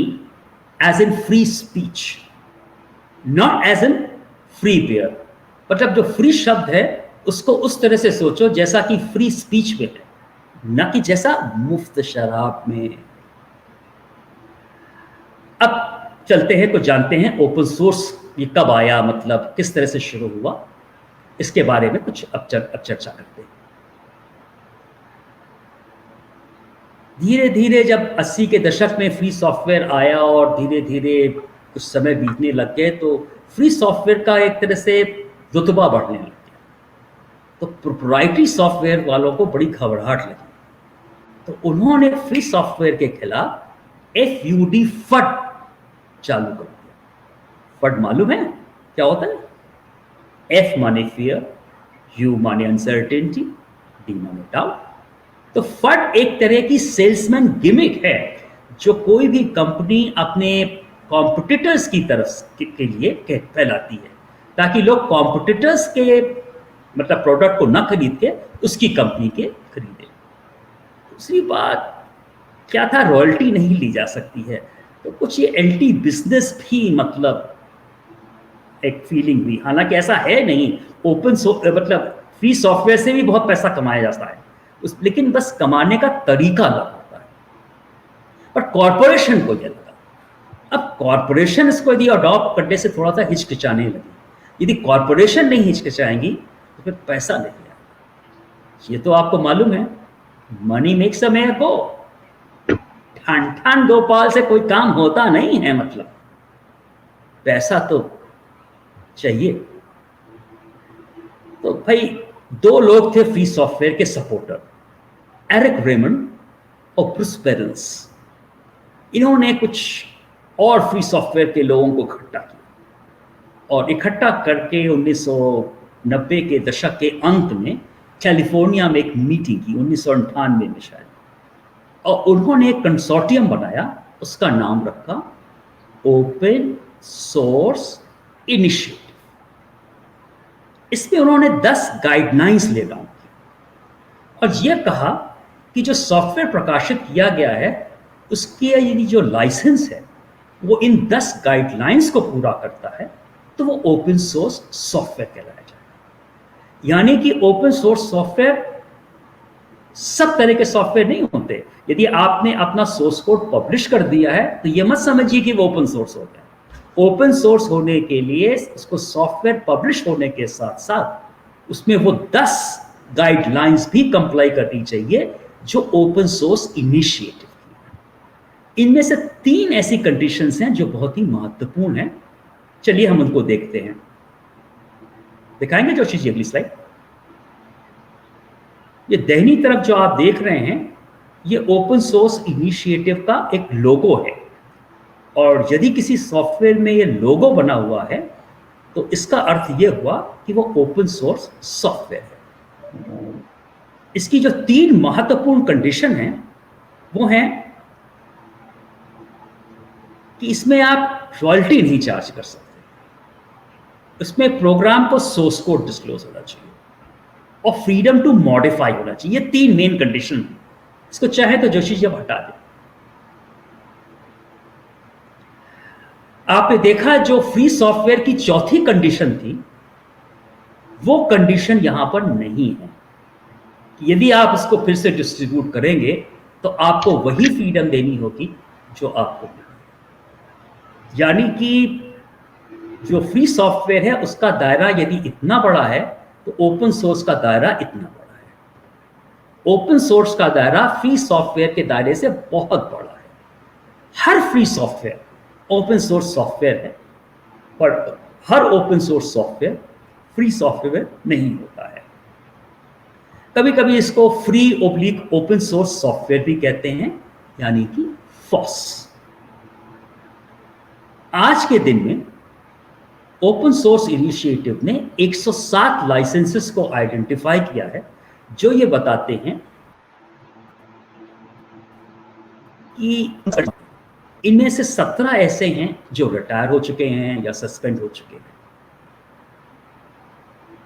as in free speech, not as in free beer. मतलब जो फ्री शब्द है उसको उस तरह से सोचो जैसा कि फ्री स्पीच में है, न कि जैसा मुफ्त शराब में। अब चलते हैं तो जानते हैं ओपन सोर्स ये कब आया, मतलब किस तरह से शुरू हुआ, इसके बारे में कुछ अब चर्चा करते हैं। धीरे धीरे जब 80 के दशक में फ्री सॉफ्टवेयर आया और धीरे धीरे कुछ समय बीतने लग गए तो फ्री सॉफ्टवेयर का एक तरह से रुतबा बढ़ने लग गया। तो प्रोप्राइटरी सॉफ्टवेयर वालों को बड़ी घबराहट लगी, तो उन्होंने फ्री सॉफ्टवेयर के खिलाफ FUD फड चालू कर दिया। फड मालूम है क्या होता है? F माने फियर, U माने अनसर्टेनिटी, D माने डाउट। तो फड एक तरह की सेल्समैन गिमिक है जो कोई भी कंपनी अपने कॉम्पिटिटर्स की तरफ के लिए फैलाती है, ताकि लोग कॉम्पिटिटर्स के मतलब प्रोडक्ट को ना खरीद के उसकी कंपनी के खरीदें। दूसरी बात क्या था, रॉयल्टी नहीं ली जा सकती है, तो कुछ ये एंटी बिजनेस भी मतलब एक फीलिंग हुई। हालांकि ऐसा है नहीं, ओपन मतलब फ्री सॉफ्टवेयर से भी बहुत पैसा कमाया जाता है, लेकिन बस कमाने का तरीका अलग होता है। पर कॉरपोरेशन को यह लगा अब कॉरपोरेशन इसको यदि अडॉप्ट करने से थोड़ा सा हिचकिचाने लगी, यदि कॉरपोरेशन नहीं हिचकिचाएंगी तो फिर पैसा नहीं आएगा। ये तो आपको मालूम है, मनी मेक्स अ मैन गो। ठन ठन गोपाल से कोई काम होता नहीं है, मतलब पैसा तो चाहिए। तो भाई दो लोग थे फ्री सॉफ्टवेयर के सपोर्टर, एरिक रेमंड और ब्रूस पेरेंस। इन्होंने कुछ और फ्री सॉफ्टवेयर के लोगों को इकट्ठा किया और इकट्ठा करके 1990 के दशक के अंत में कैलिफोर्निया में एक मीटिंग की, 1998 में शायद, और उन्होंने एक कंसोर्टियम बनाया, उसका नाम रखा ओपन सोर्स इनिशिएटिव। इसमें उन्होंने 10 गाइडलाइंस ले डाउन की और यह कहा कि जो सॉफ्टवेयर प्रकाशित किया गया है उसके यदि जो लाइसेंस है वो इन 10 गाइडलाइंस को पूरा करता है तो वो ओपन सोर्स सॉफ्टवेयर कहलाया जाएगा। यानी कि ओपन सोर्स सॉफ्टवेयर सब तरह के सॉफ्टवेयर नहीं होते। यदि आपने अपना सोर्स कोड पब्लिश कर दिया है तो ये मत समझिए कि वो ओपन सोर्स हो गया। ओपन सोर्स होने के लिए उसको सॉफ्टवेयर पब्लिश होने के साथ साथ उसमें वो 10 गाइडलाइंस भी कंप्लाई करनी चाहिए जो ओपन सोर्स इनिशिएटिव की। इनमें से 3 ऐसी कंडीशंस हैं जो बहुत ही महत्वपूर्ण हैं। चलिए हम उनको देखते हैं। दिखाएंगे जोशी जी अगली स्लाइड। ये दाहिनी तरफ जो आप देख रहे हैं ये ओपन सोर्स इनिशिएटिव का एक लोगो है और यदि किसी सॉफ्टवेयर में ये लोगो बना हुआ है तो इसका अर्थ ये हुआ कि वो ओपन सोर्स सॉफ्टवेयर है। इसकी जो 3 महत्वपूर्ण कंडीशन हैं वो हैं कि इसमें आप रॉयल्टी नहीं चार्ज कर सकते, इसमें प्रोग्राम को सोर्स कोड डिस्क्लोज होना चाहिए और फ्रीडम टू मॉडिफाई होना चाहिए। ये 3 मेन कंडीशन है। इसको चाहे तो जोशी जी अब हटा दें। आपने देखा जो फ्री सॉफ्टवेयर की चौथी कंडीशन थी वो कंडीशन यहां पर नहीं है कि यदि आप इसको फिर से डिस्ट्रीब्यूट करेंगे तो आपको वही फ्रीडम देनी होगी जो आपको मिली। यानी कि जो फ्री सॉफ्टवेयर है उसका दायरा यदि इतना बड़ा है तो ओपन सोर्स का दायरा इतना बड़ा है। ओपन सोर्स का दायरा फ्री सॉफ्टवेयर के दायरे से बहुत बड़ा है। हर free software open source software है पर हर open source software free software नहीं होता है। कभी कभी इसको free oblique open source software भी कहते हैं, यानी कि फॉस। आज के दिन में ओपन सोर्स इनिशिएटिव ने 107 लाइसेंसेस को आइडेंटिफाई किया है जो ये बताते हैं कि इनमें से 17 ऐसे हैं जो रिटायर हो चुके हैं या सस्पेंड हो चुके हैं,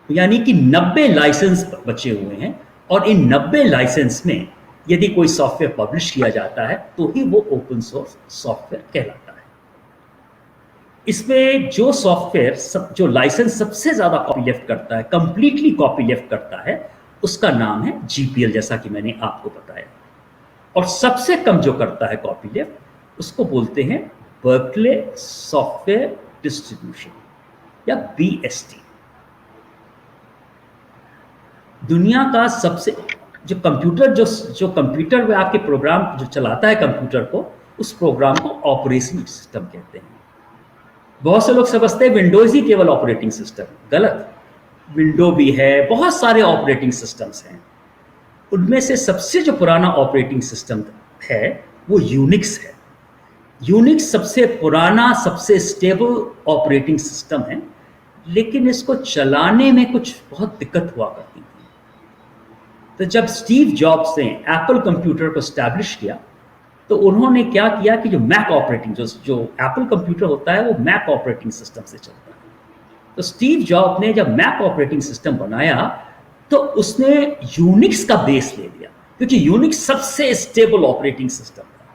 यानी कि 90 लाइसेंस बचे हुए हैं और इन 90 लाइसेंस में यदि कोई सॉफ्टवेयर पब्लिश किया जाता है तो ही वो ओपन सोर्स सॉफ्टवेयर कहलाता है। इसमें जो सॉफ्टवेयर जो लाइसेंस सबसे ज्यादा कॉपी लेफ्ट करता है, कंप्लीटली कॉपी लेफ्ट करता है, उसका नाम है जीपीएल, जैसा कि मैंने आपको बताया। और सबसे कम जो करता है कॉपी लेफ्ट उसको बोलते हैं बर्कले सॉफ्टवेयर डिस्ट्रीब्यूशन या बीएसडी। दुनिया का सबसे जो कंप्यूटर में आपके प्रोग्राम जो चलाता है कंप्यूटर को, उस प्रोग्राम को ऑपरेटिंग सिस्टम कहते हैं। बहुत से लोग समझते हैं विंडोज ही केवल ऑपरेटिंग सिस्टम, गलत। विंडो भी है, बहुत सारे ऑपरेटिंग सिस्टम्स हैं। उनमें से सबसे जो पुराना ऑपरेटिंग सिस्टम है वो यूनिक्स है। यूनिक्स सबसे पुराना, सबसे स्टेबल ऑपरेटिंग सिस्टम है, लेकिन इसको चलाने में कुछ बहुत दिक्कत हुआ करती थी। तो जब स्टीव जॉब्स ने एप्पल कंप्यूटर को एस्टैब्लिश किया तो उन्होंने क्या किया कि जो मैक ऑपरेटिंग जो एप्पल कंप्यूटर होता है वो मैक ऑपरेटिंग सिस्टम से चलता है। तो स्टीव जॉब ने जब मैक ऑपरेटिंग सिस्टम बनाया तो उसने यूनिक्स का बेस ले लिया, क्योंकि यूनिक्स सबसे स्टेबल ऑपरेटिंग सिस्टम था,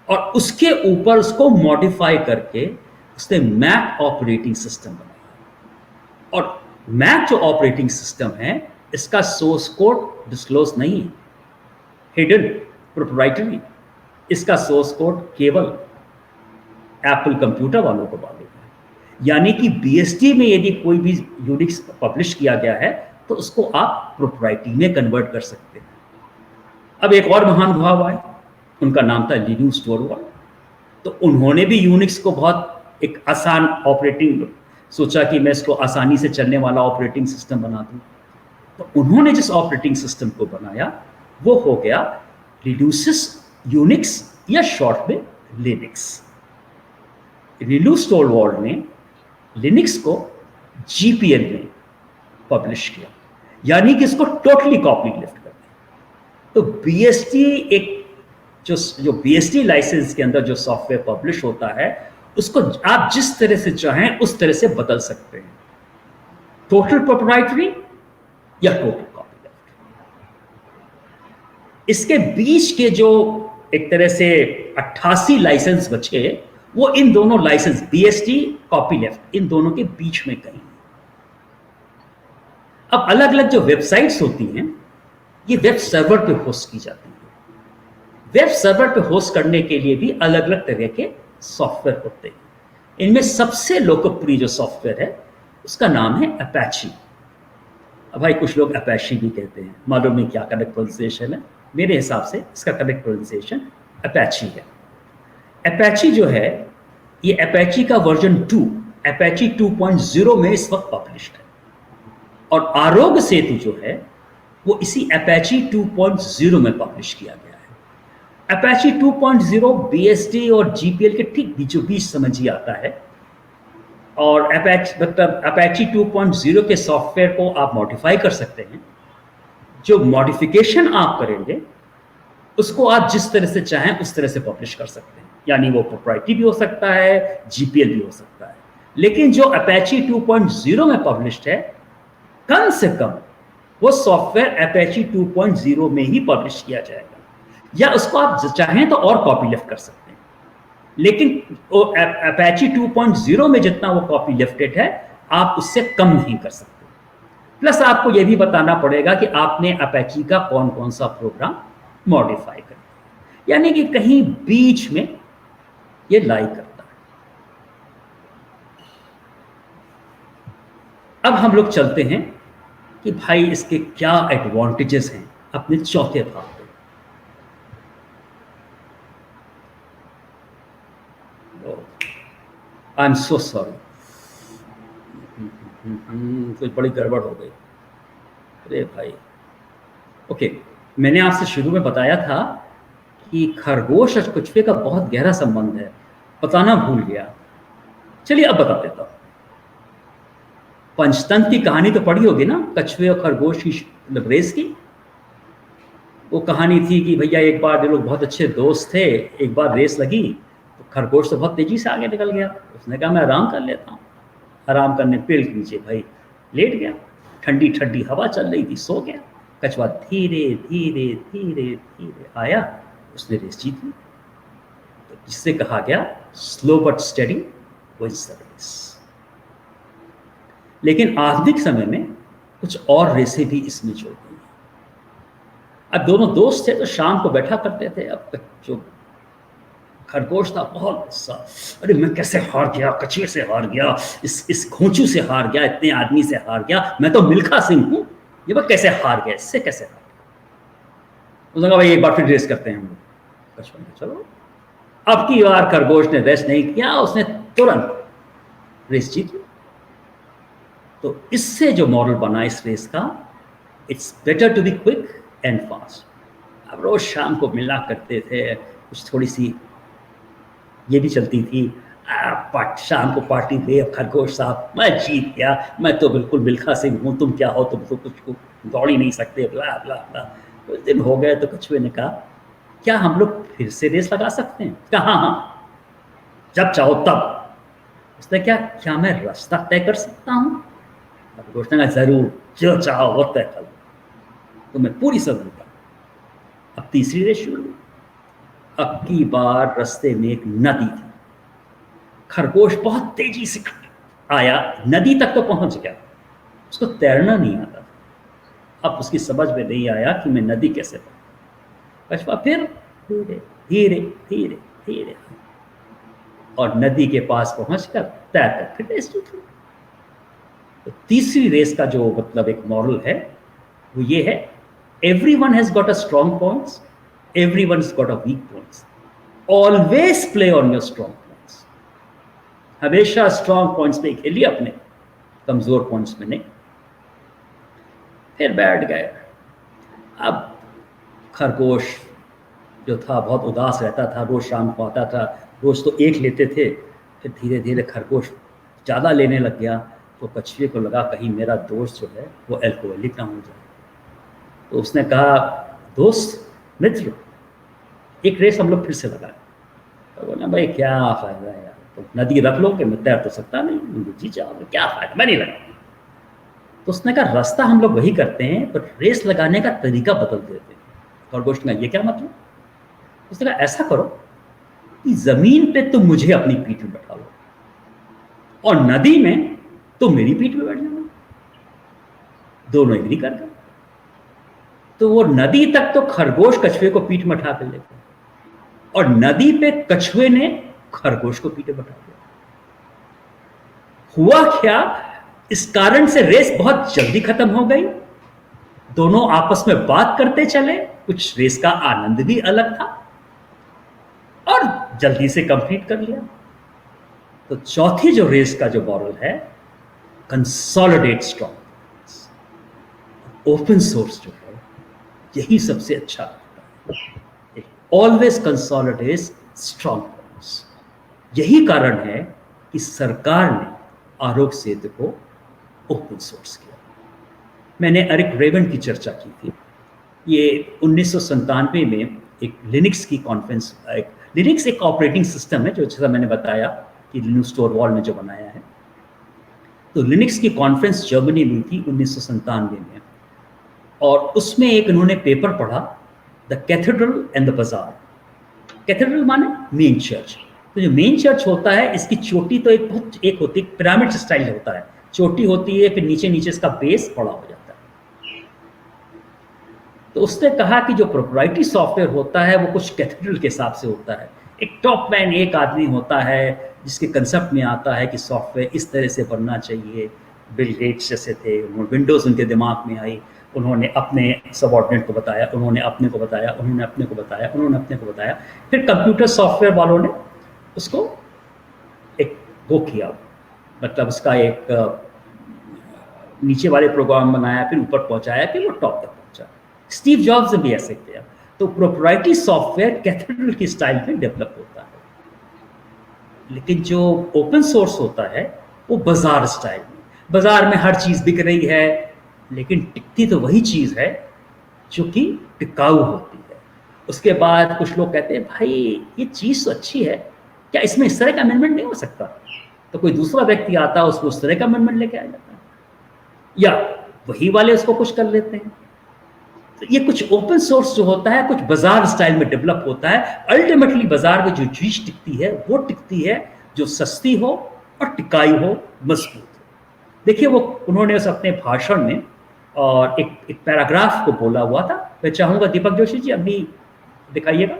और उसके ऊपर उसको मॉडिफाई करके उसने मैक ऑपरेटिंग सिस्टम बनाया। और मैक जो ऑपरेटिंग सिस्टम है इसका सोर्स कोड डिस्क्लोज नहीं है, हिडन, प्रोप्राइटरी। इसका सोर्स कोड केवल एप्पल कंप्यूटर वालों को मालूम है। यानी कि BSD में यदि कोई भी यूनिक्स पब्लिश किया गया है तो उसको आप प्रोप्राइटरी में कन्वर्ट कर सकते हैं। अब एक और महानुभाव आए, उनका नाम था लिनुक्स टोरवाल्ड। तो उन्होंने भी यूनिक्स को बहुत एक आसान ऑपरेटिंग सोचा कि मैं इसको आसानी से चलने वाला ऑपरेटिंग सिस्टम बना दूं। तो उन्होंने जिस ऑपरेटिंग सिस्टम को बनाया वो हो गया लिनुक्स यूनिक्स, या शॉर्ट में लिनक्स। लिनुक्स टोरवाल्ड ने लिनक्स को GPL में पब्लिश किया, यानी कि इसको टोटली कॉपी लिफ्ट कर दिया। तो BSD एक जो BSD लाइसेंस के अंदर जो सॉफ्टवेयर पब्लिश होता है उसको आप जिस तरह से चाहें उस तरह से बदल सकते हैं, टोटल प्रोप्राइटरी या टोटल कॉपी लिफ्ट। इसके बीच के जो एक तरह से 88 लाइसेंस बचे वो इन दोनों लाइसेंस BSD कॉपी लेफ्ट इन दोनों के बीच में कहीं। अब अलग अलग जो वेबसाइट्स होती हैं ये वेब सर्वर पे होस्ट की जाती हैं। वेब सर्वर पे होस्ट करने के लिए भी अलग अलग तरह के सॉफ्टवेयर होते हैं। इनमें सबसे लोकप्रिय जो सॉफ्टवेयर है उसका नाम है अपैची। अब भाई कुछ लोग अपैची भी कहते हैं, मालूम नहीं क्या करेक्ट प्रोनाउंसिएशन है, मेरे हिसाब से इसका करेक्ट प्रोनाउंसिएशन अपैची है। अपैची जो है ये अपैची का वर्जन 2 अपैची 2.0 में इस वक्त पब्लिश्ड है, और आरोग्य सेतु जो है वो इसी अपैची 2.0 में पब्लिश किया गया है। अपैची 2.0 BSD और GPL के ठीक बीचों बीच समझ ही आता है, और अपैची 2.0 के सॉफ्टवेयर को आप मॉडिफाई कर सकते हैं। जो मॉडिफिकेशन आप करेंगे उसको आप जिस तरह से चाहें उस तरह से पब्लिश कर सकते हैं, यानी वो प्रोप्राइटरी भी हो सकता है, GPL भी हो सकता है। लेकिन जो अपैची 2.0 में पब्लिश्ड है कम से कम वो सॉफ्टवेयर अपैची 2.0 में ही पब्लिश किया जाएगा, या उसको आप चाहें तो और कॉपी लिफ्ट कर सकते हैं। लेकिन अपैची 2.0 में जितना वो कॉपी लिफ्टेड है आप उससे कम नहीं कर सकते। प्लस आपको यह भी बताना पड़ेगा कि आपने अपैची का कौन कौन सा प्रोग्राम मॉडिफाई कर दिया, यानी कि कहीं बीच में ये लाई करता है। अब हम लोग चलते हैं कि भाई इसके क्या एडवांटेजेस हैं अपने चौथे भाग पे। आई एम सो सॉरी, कुछ बड़ी गड़बड़ हो गई। अरे भाई, ओके, मैंने आपसे शुरू में बताया था कि खरगोश और कछुए का बहुत गहरा संबंध है, बताना भूल गया। चलिए अब बता देता हूँ। पंचतंत्र की कहानी तो पढ़ी होगी ना, कछुए और खरगोश की रेस की। वो कहानी थी कि भैया एक बार लोग बहुत अच्छे दोस्त थे, एक बार रेस लगी तो खरगोश तो बहुत तेजी से आगे निकल गया। उसने कहा मैं आराम कर लेता हूँ। आराम करने पेड़ के नीचे भाई लेट गया, ठंडी ठंडी हवा चल रही थी, सो गया। कछुआ धीरे धीरे धीरे धीरे आया, उसने रेस जीत ली। तो जिससे कहा गया slow but steady wins the race. लेकिन आधुनिक समय में कुछ और रेसें भी इसमें जोड़ गई हैं। अब दोनों दोस्त थे तो शाम को बैठा करते थे। अब जो खरगोश था बहुत गुस्सा, अरे मैं कैसे हार गया, कछुए से हार गया, इस घोंचू से हार गया, इतने आदमी से हार गया, मैं तो मिल्खा सिंह हूँ, ये मैं कैसे हार गया, इससे कैसे हार गया। उसने कहा भाई एक बार फिर रेस करते हैं हम लोग। कछुआ ने चलो। अब की बार खरगोश ने रेस नहीं किया, उसने तुरंत रेस जीत ली। तो इससे जो मॉडल बना इस रेस का, it's better to be quick and fast. अब रोज शाम को मिला करते थे, कुछ थोड़ी सी ये भी चलती थी, शाम को पार्टी पे, खरगोश साहब मैं जीत गया, मैं तो बिल्कुल मिल्खा सिंह हूँ, तुम क्या हो, तुम तो कुछ दौड़ ही नहीं सकते, ब्ला ब्ला ब्ला। कुछ दिन हो गए तो कछुए ने कहा क्या हम लोग फिर से रेस लगा सकते हैं? कहा हाँ, जब चाहो तब। उसने क्या मैं रास्ता तय कर सकता हूँ? खरगोश ने कहा जरूर, जो चाहो वो तय करो, तो मैं पूरी सदरूंगा। अब तीसरी रेस शुरू हुई। अब की बार रास्ते में एक नदी थी। खरगोश बहुत तेजी से आया, नदी तक तो पहुंच गया, उसको तैरना नहीं आता। अब उसकी समझ में नहीं आया कि मैं नदी कैसे पहुंचूं। कछुआ फिर धीरे धीरे धीरे धीरे। और नदी के पास पहुंचकर तैरकर फिर रेस जीत ली। तो तीसरी रेस का जो मतलब एक मॉरल है वो ये है, everyone has got a strong points, everyone's got a weak points, always play on your strong points। हमेशा स्ट्रॉन्ग पॉइंट्स पे खेलिए, अपने कमजोर पॉइंट्स में नहीं। फिर बैठ गए। अब खरगोश जो था बहुत उदास रहता था, रोज शाम को आता था, रोज तो एक लेते थे, फिर धीरे धीरे खरगोश ज़्यादा लेने लग गया। तो कछुए को लगा कहीं मेरा दोस्त जो है वो अल्कोहलिक ना हो जाए। तो उसने कहा, दोस्त मित्र, एक रेस हम लोग फिर से लगाए। तो बोला, भाई क्या फ़ायदा है यार, तो नदी रख लो कि मैं तैर तो सकता नहीं, जी जाओगे, क्या फ़ायदा, मैं नहीं लगा। तो उसने कहा, रास्ता हम लोग वही करते हैं पर रेस लगाने का तरीका बदल देते हैं। खरगोश ने कहा, ये क्या मतलब? उसने कहा, ऐसा करो कि ज़मीन पे तुम मुझे अपनी पीठ में बैठा लो और नदी में तुम मेरी पीठ में बैठ जाओ। दोनों एग्री कर गए। तो वो नदी तक तो खरगोश कछुए को पीठ में उठा कर ले गया और नदी पे कछुए ने खरगोश को पीठ में बैठा दिया। हुआ क्या, इस कारण से रेस बहुत जल्दी खत्म हो गई। दोनों आपस में बात करते चले, कुछ रेस का आनंद भी अलग था और जल्दी से कंप्लीट कर लिया। तो चौथी जो रेस का जो मॉरल है, कंसोलिडेट स्ट्रॉन्ग। ओपन सोर्स जो है यही सबसे अच्छा है, ऑलवेज कंसोलिडेट स्ट्रॉन्ग पॉइंट्स। यही कारण है कि सरकार ने आरोग्य सेतु को ओपन सोर्स किया। मैंने एरिक रेवन की चर्चा की थी। ये 1997 में एक लिनक्स की कॉन्फ्रेंस, लिनक्स एक ऑपरेटिंग सिस्टम है जो जैसा मैंने बताया कि लिनुक्स टोरवॉल्ड ने जो बनाया है। तो लिनक्स की कॉन्फ्रेंस जर्मनी में थी 1997 में, और उसमें एक इन्होंने पेपर पढ़ा, द कैथेड्रल एंड द बाजार। कैथेड्रल माने मेन चर्च। तो जो मेन चर्च होता है, इसकी चोटी तो एक होती है, पिरामिड स्टाइल होता है, चोटी होती है, फिर नीचे नीचे इसका बेस बड़ा हो जाता है। तो उसने कहा कि जो प्रोप्राइटरी सॉफ्टवेयर होता है वो कुछ कैथेड्रल के हिसाब से होता है। एक टॉप मैन एक आदमी होता है जिसके कंसेप्ट में आता है कि सॉफ्टवेयर इस तरह से बनना चाहिए। बिल गेट्स जैसे थे, विंडोज़ उनके दिमाग में आई, उन्होंने अपने सबऑर्डिनेट को बताया, उन्होंने अपने को बताया, उन्होंने अपने को बताया, उन्होंने अपने को बताया। फिर कंप्यूटर सॉफ्टवेयर वालों ने उसको एक वो किया, मतलब उसका एक नीचे वाले प्रोग्राम बनाया, फिर ऊपर पहुंचाया, फिर वो टॉप तक पहुंचा। स्टीव जॉब्स ने भी ऐसे किया। तो प्रोप्राइटरी सॉफ्टवेयर कैथेड्रल की स्टाइल में डेवलप होता है, लेकिन जो ओपन सोर्स होता है वो बाजार स्टाइल में। बाजार में हर चीज़ बिक रही है, लेकिन टिकती तो वही चीज़ है जो कि टिकाऊ होती है। उसके बाद कुछ लोग कहते हैं, भाई ये चीज़ तो अच्छी है, क्या इसमें इस तरह का अमेंडमेंट नहीं हो सकता? तो कोई दूसरा व्यक्ति आता है, उसको उस तरह का अमेंडमेंट लेके आ जाता है, या वही वाले उसको कुछ कर लेते हैं। तो ये कुछ ओपन सोर्स जो होता है कुछ बाजार स्टाइल में डेवलप होता है। अल्टीमेटली बाजार में जो चीज टिकती है वो टिकती है जो सस्ती हो और टिकाऊ हो, मजबूत हो। देखिए, वो उन्होंने उस अपने भाषण में और एक पैराग्राफ को बोला हुआ था। मैं चाहूंगा दीपक जोशी जी अभी दिखाइएगा।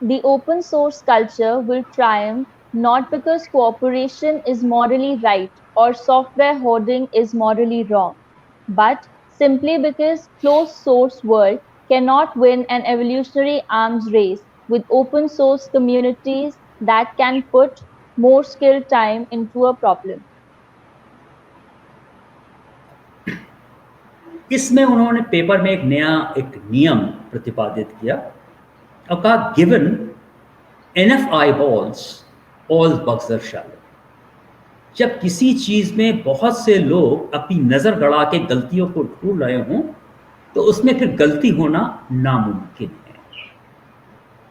The open source culture will triumph not because cooperation is morally right or software hoarding is morally wrong, but simply because closed source world cannot win an evolutionary arms race with open source communities that can put more skill time into a problem. इसमें उन्होंने पेपर में एक नया एक नियम प्रतिपादित किया और कहा, given enough eyeballs all bugs are shallow। जब किसी चीज में बहुत से लोग अपनी नजर गड़ा के गलतियों को ढूंढ रहे हों तो उसमें फिर गलती होना नामुमकिन है।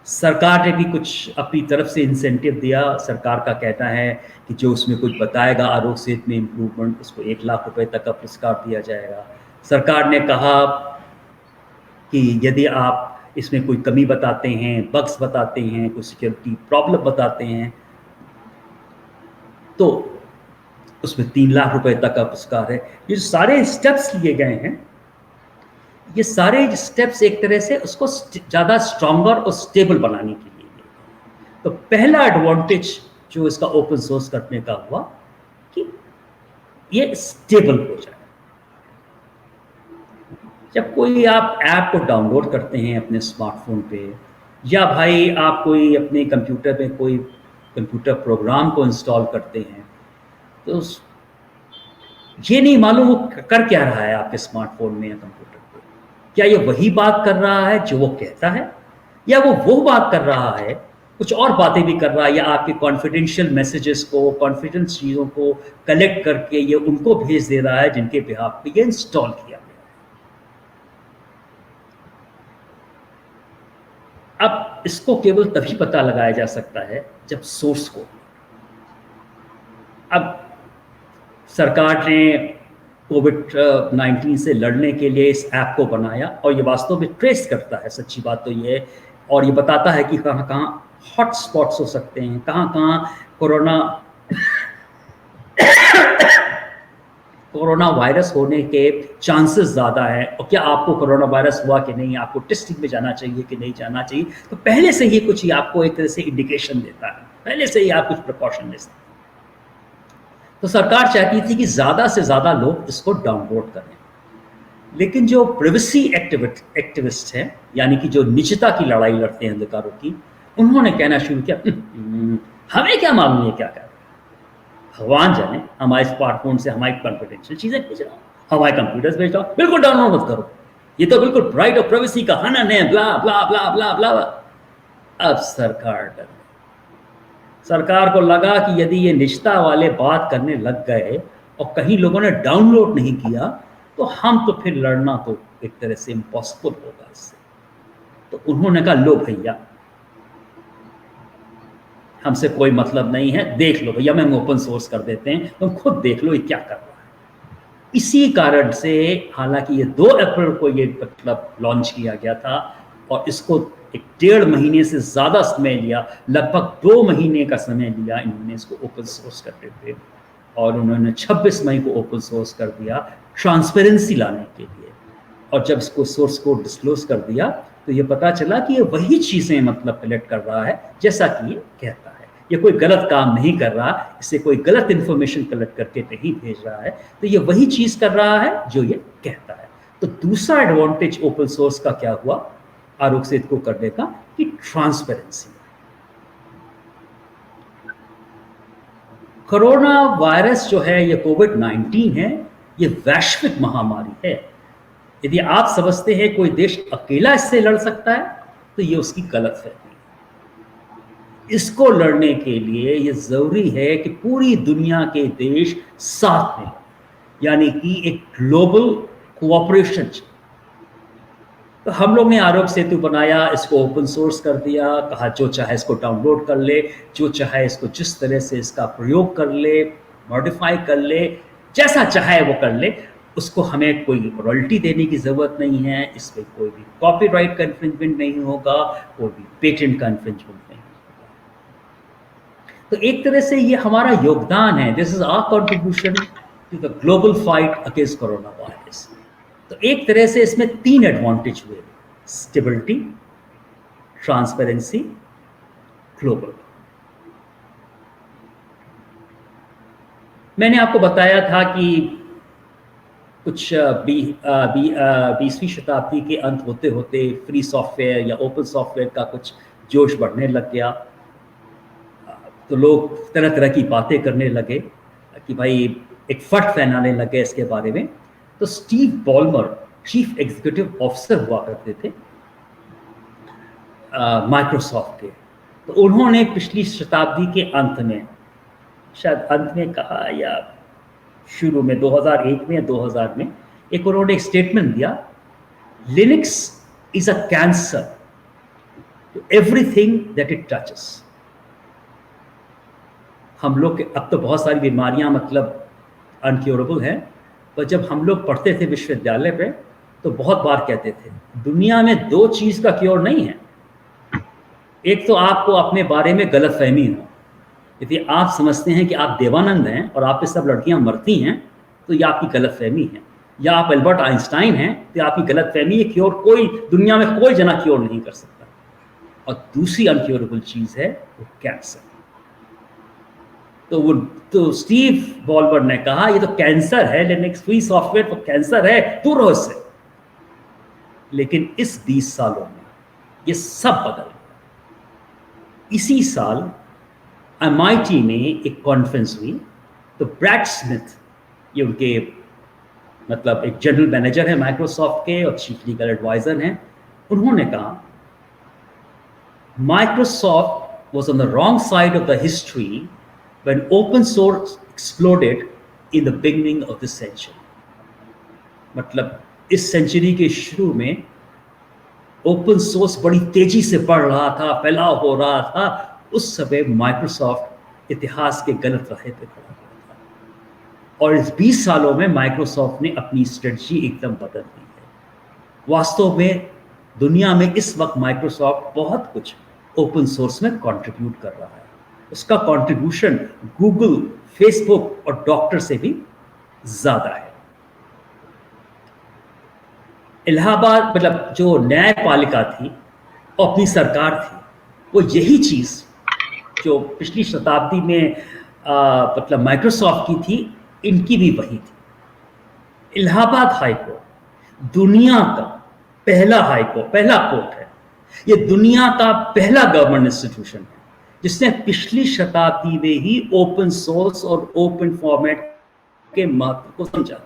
सरकार ने भी कुछ अपनी तरफ से इंसेंटिव दिया। सरकार का कहना है कि जो उसमें कुछ बताएगा आरोग्य सेतु में इम्प्रूवमेंट, उसको 1 लाख रुपए तक का पुरस्कार दिया जाएगा। सरकार ने कहा कि यदि आप इसमें कोई कमी बताते हैं, बग्स बताते हैं, कोई सिक्योरिटी प्रॉब्लम बताते हैं, तो उसमें 3 लाख रुपए तक का पुरस्कार है। ये सारे स्टेप्स लिए गए हैं, ये सारे स्टेप्स एक तरह से उसको ज़्यादा स्ट्रॉन्गर और स्टेबल बनाने के लिए लिए। तो पहला एडवांटेज जो इसका ओपन सोर्स करने का हुआ कि ये स्टेबल हो जाए। जब कोई आप ऐप को डाउनलोड करते हैं अपने स्मार्टफोन पे, या भाई आप कोई अपने कंप्यूटर में कोई कंप्यूटर प्रोग्राम को इंस्टॉल करते हैं, तो ये नहीं मालूम वो कर क्या रहा है आपके स्मार्टफोन में या कंप्यूटर पे। क्या ये वही बात कर रहा है जो वो कहता है, या वो बात कर रहा है कुछ और बातें भी कर रहा है, या आपके कॉन्फिडेंशियल मैसेजेस को, कॉन्फिडेंस चीज़ों को कलेक्ट करके ये उनको भेज दे रहा है जिनके बिहाफ पे ये इंस्टॉल किया गया। अब इसको केवल तभी पता लगाया जा सकता है जब सोर्स को, अब सरकार ने कोविड-19 से लड़ने के लिए इस ऐप को बनाया और ये वास्तव में ट्रेस करता है, सच्ची बात तो ये है, और ये बताता है कि कहाँ कहाँ हॉट स्पॉट्स हो सकते हैं, कहाँ कहाँ कोरोना वायरस होने के चांसेस ज़्यादा है, और क्या आपको कोरोना वायरस हुआ कि नहीं, आपको टेस्टिंग में जाना चाहिए कि नहीं जाना चाहिए। तो पहले से ही कुछ आपको एक तरह से इंडिकेशन देता है, पहले से ही आप कुछ प्रिकॉशन ले सकते हैं। तो सरकार चाहती थी कि ज़्यादा से ज़्यादा लोग इसको डाउनलोड करें, लेकिन जो प्राइवेसी एक्टिविस्ट हैं, यानी कि जो निजता की लड़ाई लड़ते हैं अधिकारों की, उन्होंने कहना शुरू किया हमें क्या मालूम है क्या कर, भगवान जाने, हमारे स्मार्टफोन से हमारी कॉन्फिडेंशियल चीज़ें भेज रहा हूँ, हमारे कंप्यूटर्स भेज रहा हूँ, बिल्कुल डाउनलोड मत करो, ये तो बिल्कुल राइट ऑफ प्राइवेसी का हनन है, ब्ला ब्ला ब्ला ब्ला ब्ला। अब सरकार को लगा कि यदि ये निजता वाले बात करने लग गए और कहीं लोगों ने डाउनलोड नहीं किया, तो हम तो फिर लड़ना तो एक तरह से इम्पॉसिबल होगा इससे। तो उन्होंने कहा लो भैया, हमसे कोई मतलब नहीं है, देख लो भैया, हम ओपन सोर्स कर देते हैं, तुम खुद देख लो ये क्या कर रहा है। इसी कारण से हालांकि ये 2 अप्रैल को ये मतलब लॉन्च किया गया था, और इसको 1.5 महीने से ज़्यादा समय लिया, लगभग 2 महीने का समय लिया इन्होंने इसको ओपन सोर्स करते थे, और उन्होंने 26 मई को ओपन सोर्स कर दिया ट्रांसपेरेंसी लाने के लिए। और जब इसको सोर्स को डिस्क्लोज कर दिया तो ये पता चला कि ये वही चीज़ें मतलब कलेक्ट कर रहा है जैसा कि ये कहता है, ये कोई गलत काम नहीं कर रहा, इससे कोई गलत इन्फॉर्मेशन कलेक्ट करके नहीं भेज रहा है, तो ये वही चीज़ कर रहा है जो ये कहता है। तो दूसरा एडवांटेज ओपन सोर्स का क्या हुआ आरोग्य सेतु को करने का, कि ट्रांसपेरेंसी। कोरोना वायरस जो है, ये कोविड-19 है, ये वैश्विक महामारी है। यदि आप समझते हैं कोई देश अकेला इससे लड़ सकता है, तो ये उसकी गलतफहमी है। इसको लड़ने के लिए ये जरूरी है कि पूरी दुनिया के देश साथ में, यानी कि एक ग्लोबल कोऑपरेशन। तो हम लोग ने आरोग्य सेतु बनाया, इसको ओपन सोर्स कर दिया, कहा जो चाहे इसको डाउनलोड कर ले, जो चाहे इसको जिस तरह से इसका प्रयोग कर ले, मॉडिफाई कर ले, जैसा चाहे वो कर ले, उसको हमें कोई रॉयल्टी देने की ज़रूरत नहीं है, इस पर कोई भी कॉपीराइट का इन्फ्रिंजमेंट नहीं होगा, कोई भी पेटेंट का इन्फ्रिंजमेंट नहीं होगा। तो एक तरह से ये हमारा योगदान है, this is our contribution to the global fight against corona virus. तो एक तरह से इसमें 3 एडवांटेज हुए, स्टेबिलिटी, ट्रांसपेरेंसी, ग्लोबल। मैंने आपको बताया था कि कुछ 20वीं शताब्दी के अंत होते होते फ्री सॉफ्टवेयर या ओपन सॉफ्टवेयर का कुछ जोश बढ़ने लग गया, तो लोग तरह तरह की बातें करने लगे कि भाई एक फट फैलाने लगे इसके बारे में। तो स्टीव बॉलमर चीफ एग्जीक्यूटिव ऑफिसर हुआ करते थे माइक्रोसॉफ्ट के, तो उन्होंने पिछली शताब्दी के अंत में, शायद अंत में कहा या शुरू में 2001 में या 2000 में, एक उन्होंने एक स्टेटमेंट दिया, Linux is a cancer to everything that it touches. हम लोग के अब तो बहुत सारी बीमारियां मतलब अनक्योरेबल हैं, पर जब हम लोग पढ़ते थे विश्वविद्यालय पे तो बहुत बार कहते थे दुनिया में 2 चीज़ का क्योर नहीं है, एक तो आपको अपने बारे में गलतफहमी हो, यदि आप समझते हैं कि आप देवानंद हैं और आप पे सब लड़कियां मरती हैं, तो ये आपकी गलतफहमी है, या आप एल्बर्ट आइंस्टाइन हैं, तो आपकी गलतफहमी है क्योर कोई दुनिया में कोई जना क्योर नहीं कर सकता। और दूसरी अनक्योरेबल चीज है वो कैंसर। तो स्टीव बॉलबर ने कहा ये तो कैंसर है, लिनक्स फ्री सॉफ्टवेयर तो कैंसर है, दूर रहो इससे। लेकिन इस 20 सालों में ये सब बदल गया। इसी साल MIT में एक कॉन्फ्रेंस हुई, तो ब्रैड स्मिथ, ये उनके मतलब एक जनरल मैनेजर है माइक्रोसॉफ्ट के और चीफ लीगल एडवाइजर हैं, उन्होंने कहा Microsoft was on the wrong side of the history when open source exploded in the beginning of this century। मतलब इस सेंचुरी के शुरू में ओपन सोर्स बड़ी तेजी से बढ़ रहा था, फैलाव हो रहा था, उस समय माइक्रोसॉफ्ट इतिहास के गलत राह पे खड़ा हुआ था। और इस 20 सालों में माइक्रोसॉफ्ट ने अपनी स्ट्रेटजी एकदम बदल दी है। वास्तव में दुनिया में इस वक्त माइक्रोसॉफ्ट बहुत कुछ ओपन सोर्स में कंट्रीब्यूट कर रहा है। उसका कंट्रीब्यूशन गूगल, फेसबुक और डॉक्टर से भी ज्यादा है। इलाहाबाद मतलब जो न्यायपालिका थी और अपनी सरकार थी, वो यही चीज जो पिछली शताब्दी में मतलब माइक्रोसॉफ्ट की थी, इनकी भी वही थी। इलाहाबाद हाई कोर्ट दुनिया का पहला हाई कोर्ट, पहला कोर्ट है। ये दुनिया का पहला गवर्नमेंट इंस्टीट्यूशन है जिसने पिछली शताब्दी में ही ओपन सोर्स और ओपन फॉर्मेट के महत्व को समझा।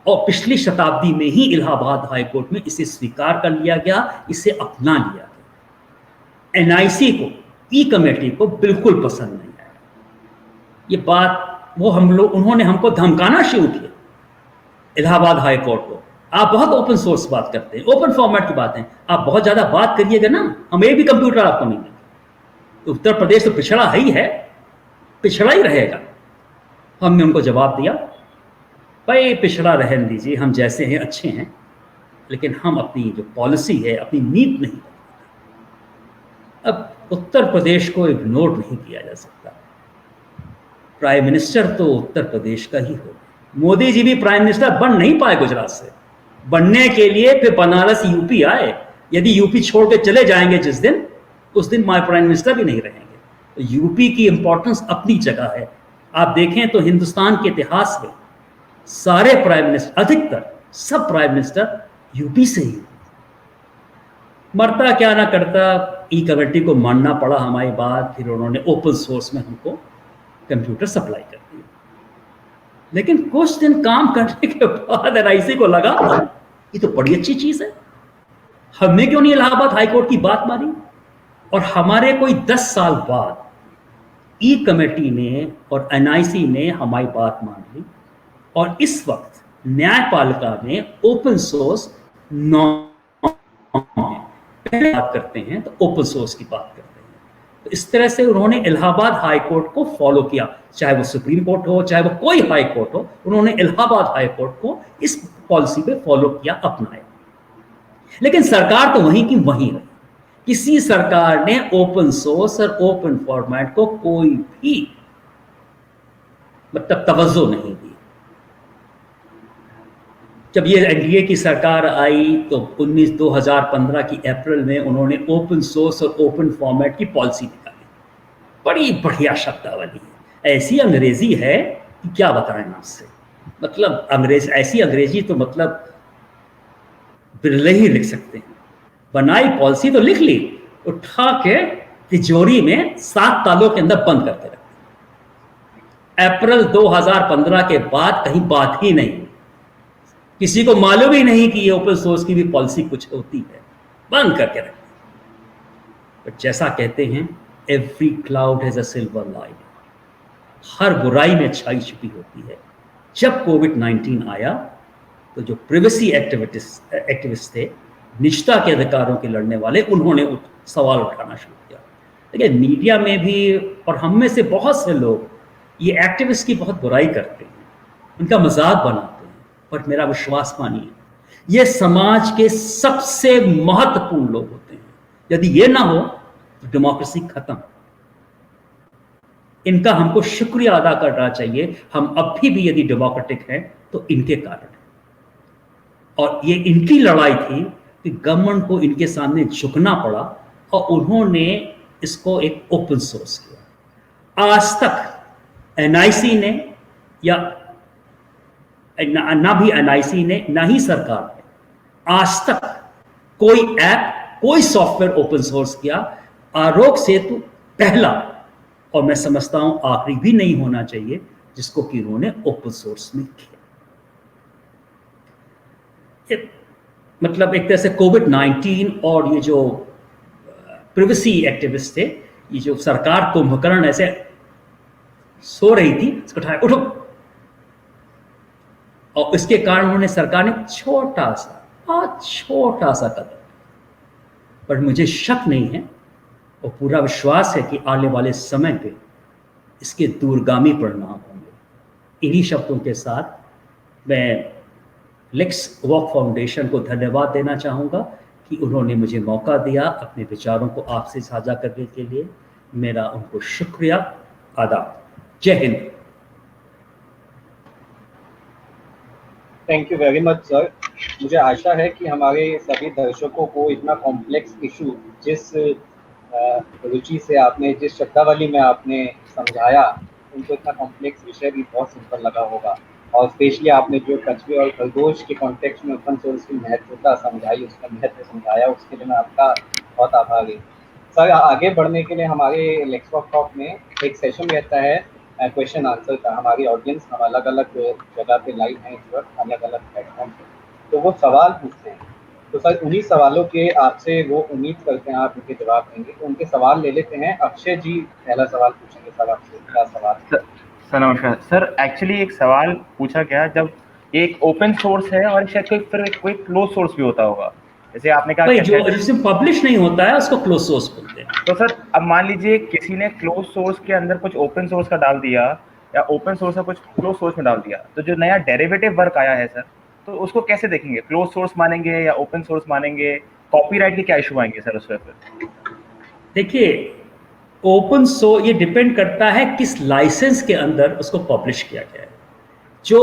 और पिछली शताब्दी में ही इलाहाबाद हाई कोर्ट में इसे स्वीकार कर लिया गया, इसे अपना लिया गया। NIC को, ई कमेटी को बिल्कुल पसंद नहीं आया ये बात। वो उन्होंने हमको धमकाना शुरू किया इलाहाबाद हाई कोर्ट को, आप बहुत ओपन सोर्स बात करते हैं, ओपन फॉर्मेट की बात है, आप बहुत ज्यादा बात करिएगा ना, हम एक भी कंप्यूटर आपको नहीं देंगे। तो उत्तर प्रदेश तो पिछड़ा है, पिछड़ा ही रहेगा। हमने उनको जवाब दिया, भाई पिछड़ा रहने दीजिए, हम जैसे हैं अच्छे हैं, लेकिन हम अपनी जो पॉलिसी है, अपनी नीति नहीं बदलते। अब उत्तर प्रदेश को इग्नोर नहीं किया जा सकता। प्राइम मिनिस्टर तो उत्तर प्रदेश का ही होगा। मोदी जी भी प्राइम मिनिस्टर बन नहीं पाए गुजरात से, बनने के लिए फिर बनारस यूपी आए। यदि यूपी छोड़ के चले जाएंगे जिस दिन, उस दिन हमारे प्राइम मिनिस्टर भी नहीं रहेंगे। तो यूपी की इंपॉर्टेंस अपनी जगह है। आप देखें तो हिंदुस्तान के इतिहास में सारे प्राइम मिनिस्टर, अधिकतर सब प्राइम मिनिस्टर यूपी से ही। मरता क्या ना करता, ई कमेटी को मानना पड़ा हमारी बात, फिर उन्होंने ओपन सोर्स में हमको कंप्यूटर सप्लाई कर दिया। लेकिन कुछ दिन काम करने के बाद NIC को लगा ये तो बड़ी अच्छी चीज है, हमने क्यों नहीं इलाहाबाद हाईकोर्ट की बात मानी। और हमारे कोई 10 साल बाद ई कमेटी ने और NIC ने हमारी बात मान ली, और इस वक्त न्यायपालिका में ओपन सोर्स पहले बात करते हैं तो ओपन सोर्स की बात करते हैं। तो इस तरह से उन्होंने इलाहाबाद हाई कोर्ट को फॉलो किया, चाहे वो सुप्रीम कोर्ट हो, चाहे वो कोई हाई कोर्ट हो, उन्होंने इलाहाबाद हाई कोर्ट को इस पॉलिसी पे फॉलो किया, अपनाया। लेकिन सरकार तो वहीं की वहीं रही। किसी सरकार ने ओपन सोर्स और ओपन फॉर्मेट को कोई भी मतलब तवज्जो नहीं दी। जब ये NDA की सरकार आई तो 2015 की अप्रैल में उन्होंने ओपन सोर्स और ओपन फॉर्मेट की पॉलिसी निकाली। बड़ी बढ़िया शब्दावली है, ऐसी अंग्रेजी है कि क्या बताएं आपसे। मतलब ऐसी अंग्रेजी तो मतलब बिरले ही लिख सकते हैं। बनाई पॉलिसी तो लिख ली, उठा के तिजोरी में 7 तालों के अंदर बंद करके रख दी। अप्रैल 2015 के बाद कहीं बात ही नहीं, किसी को मालूम ही नहीं कि ये ओपन सोर्स की भी पॉलिसी कुछ होती है, बंद करके रख दी। बट जैसा कहते हैं, every cloud has a silver lining, हर बुराई में अच्छाई छुपी होती है। जब कोविड-19 आया तो जो प्रिवेसी एक्टिविस्ट थे, निजता के अधिकारों के लड़ने वाले, उन्होंने सवाल उठाना शुरू किया। लेकिन मीडिया में भी और हम में से बहुत से लोग ये एक्टिविस्ट की बहुत बुराई करते हैं, उनका मजाक बनाते हैं, पर मेरा विश्वास मानिए, ये समाज के सबसे महत्वपूर्ण लोग होते हैं। यदि ये ना हो तो डेमोक्रेसी खत्म। इनका हमको शुक्रिया अदा करना चाहिए। हम अभी भी यदि डेमोक्रेटिक हैं तो इनके कारण है। और ये इनकी लड़ाई थी कि गवर्नमेंट को इनके सामने झुकना पड़ा और उन्होंने इसको एक ओपन सोर्स किया। आज तक एनआईसी ने या ना भी एनआईसी ने ना ही सरकार ने आज तक कोई ऐप कोई सॉफ्टवेयर ओपन सोर्स किया। आरोग्य सेतु पहला और मैं समझता हूं आखिरी भी नहीं होना चाहिए जिसको कि उन्होंने ओपन सोर्स में किया। मतलब एक तरह से कोविड-19 और ये जो प्रिवेसी एक्टिविस्ट थे, ये जो सरकार कुंभकर्ण ऐसे सो रही थी, इसको उठाए उठो, और इसके कारण उन्होंने सरकार ने छोटा सा कदम, पर मुझे शक नहीं है और पूरा विश्वास है कि आने वाले समय पे इसके दूरगामी परिणाम होंगे। इन्हीं शब्दों के साथ मैं लेक्स वॉक फाउंडेशन को धन्यवाद देना चाहूँगा कि उन्होंने मुझे मौका दिया अपने विचारों को आपसे साझा करने के लिए। मेरा उनको शुक्रिया, आदाब, जय Hind. Thank you very much sir. मुझे आशा है कि हमारे सभी दर्शकों को इतना कॉम्प्लेक्स इशू जिस रुचि से आपने, जिस शब्दावली में आपने समझाया, उनको इतना कॉम्प्लेक्स विषय भी बहुत सिंपल लगा होगा। और स्पेशली आपने जो कछुए और खरगोश के कॉन्टेक्स्ट में ओपन सोर्स की महत्वता समझाई, उसका महत्व समझाया, उसके लिए मैं आपका बहुत आभारी हूँ। सर, आगे बढ़ने के लिए हमारे लेक्स वॉक टॉक में एक सेशन रहता है क्वेश्चन आंसर का। हमारी ऑडियंस, हम अलग अलग जगह पे लाइव हैं इस वक्त, अलग अलग प्लेटफॉर्म पे, तो वो सवाल पूछते हैं। तो सर, उन्हीं सवालों के आपसे वो उम्मीद करते हैं आप उनके जवाब देंगे, तो उनके सवाल ले लेते हैं। अक्षय जी पहला सवाल पूछेंगे सर आपसे। क्या सवाल? सर नमस्कार सर। एक्चुअली एक सवाल पूछा गया, जब ये एक ओपन सोर्स है और शायद कोई क्लोज सोर्स भी होता होगा, जैसे आपने कहा जो जिसमें पब्लिश नहीं होता है उसको क्लोज सोर्स बोलते हैं। तो सर अब मान लीजिए किसी ने क्लोज सोर्स के अंदर कुछ ओपन सोर्स का डाल दिया या ओपन सोर्स का कुछ क्लोज सोर्स में डाल दिया, तो जो नया डेरिवेटिव वर्क आया है सर, तो उसको कैसे देखेंगे? क्लोज सोर्स मानेंगे या ओपन सोर्स मानेंगे? कॉपीराइट के क्या इशू आएंगे सर उसमें? फिर देखिए, ओपन सोर्स ये डिपेंड करता है किस लाइसेंस के अंदर उसको पब्लिश किया गया है। जो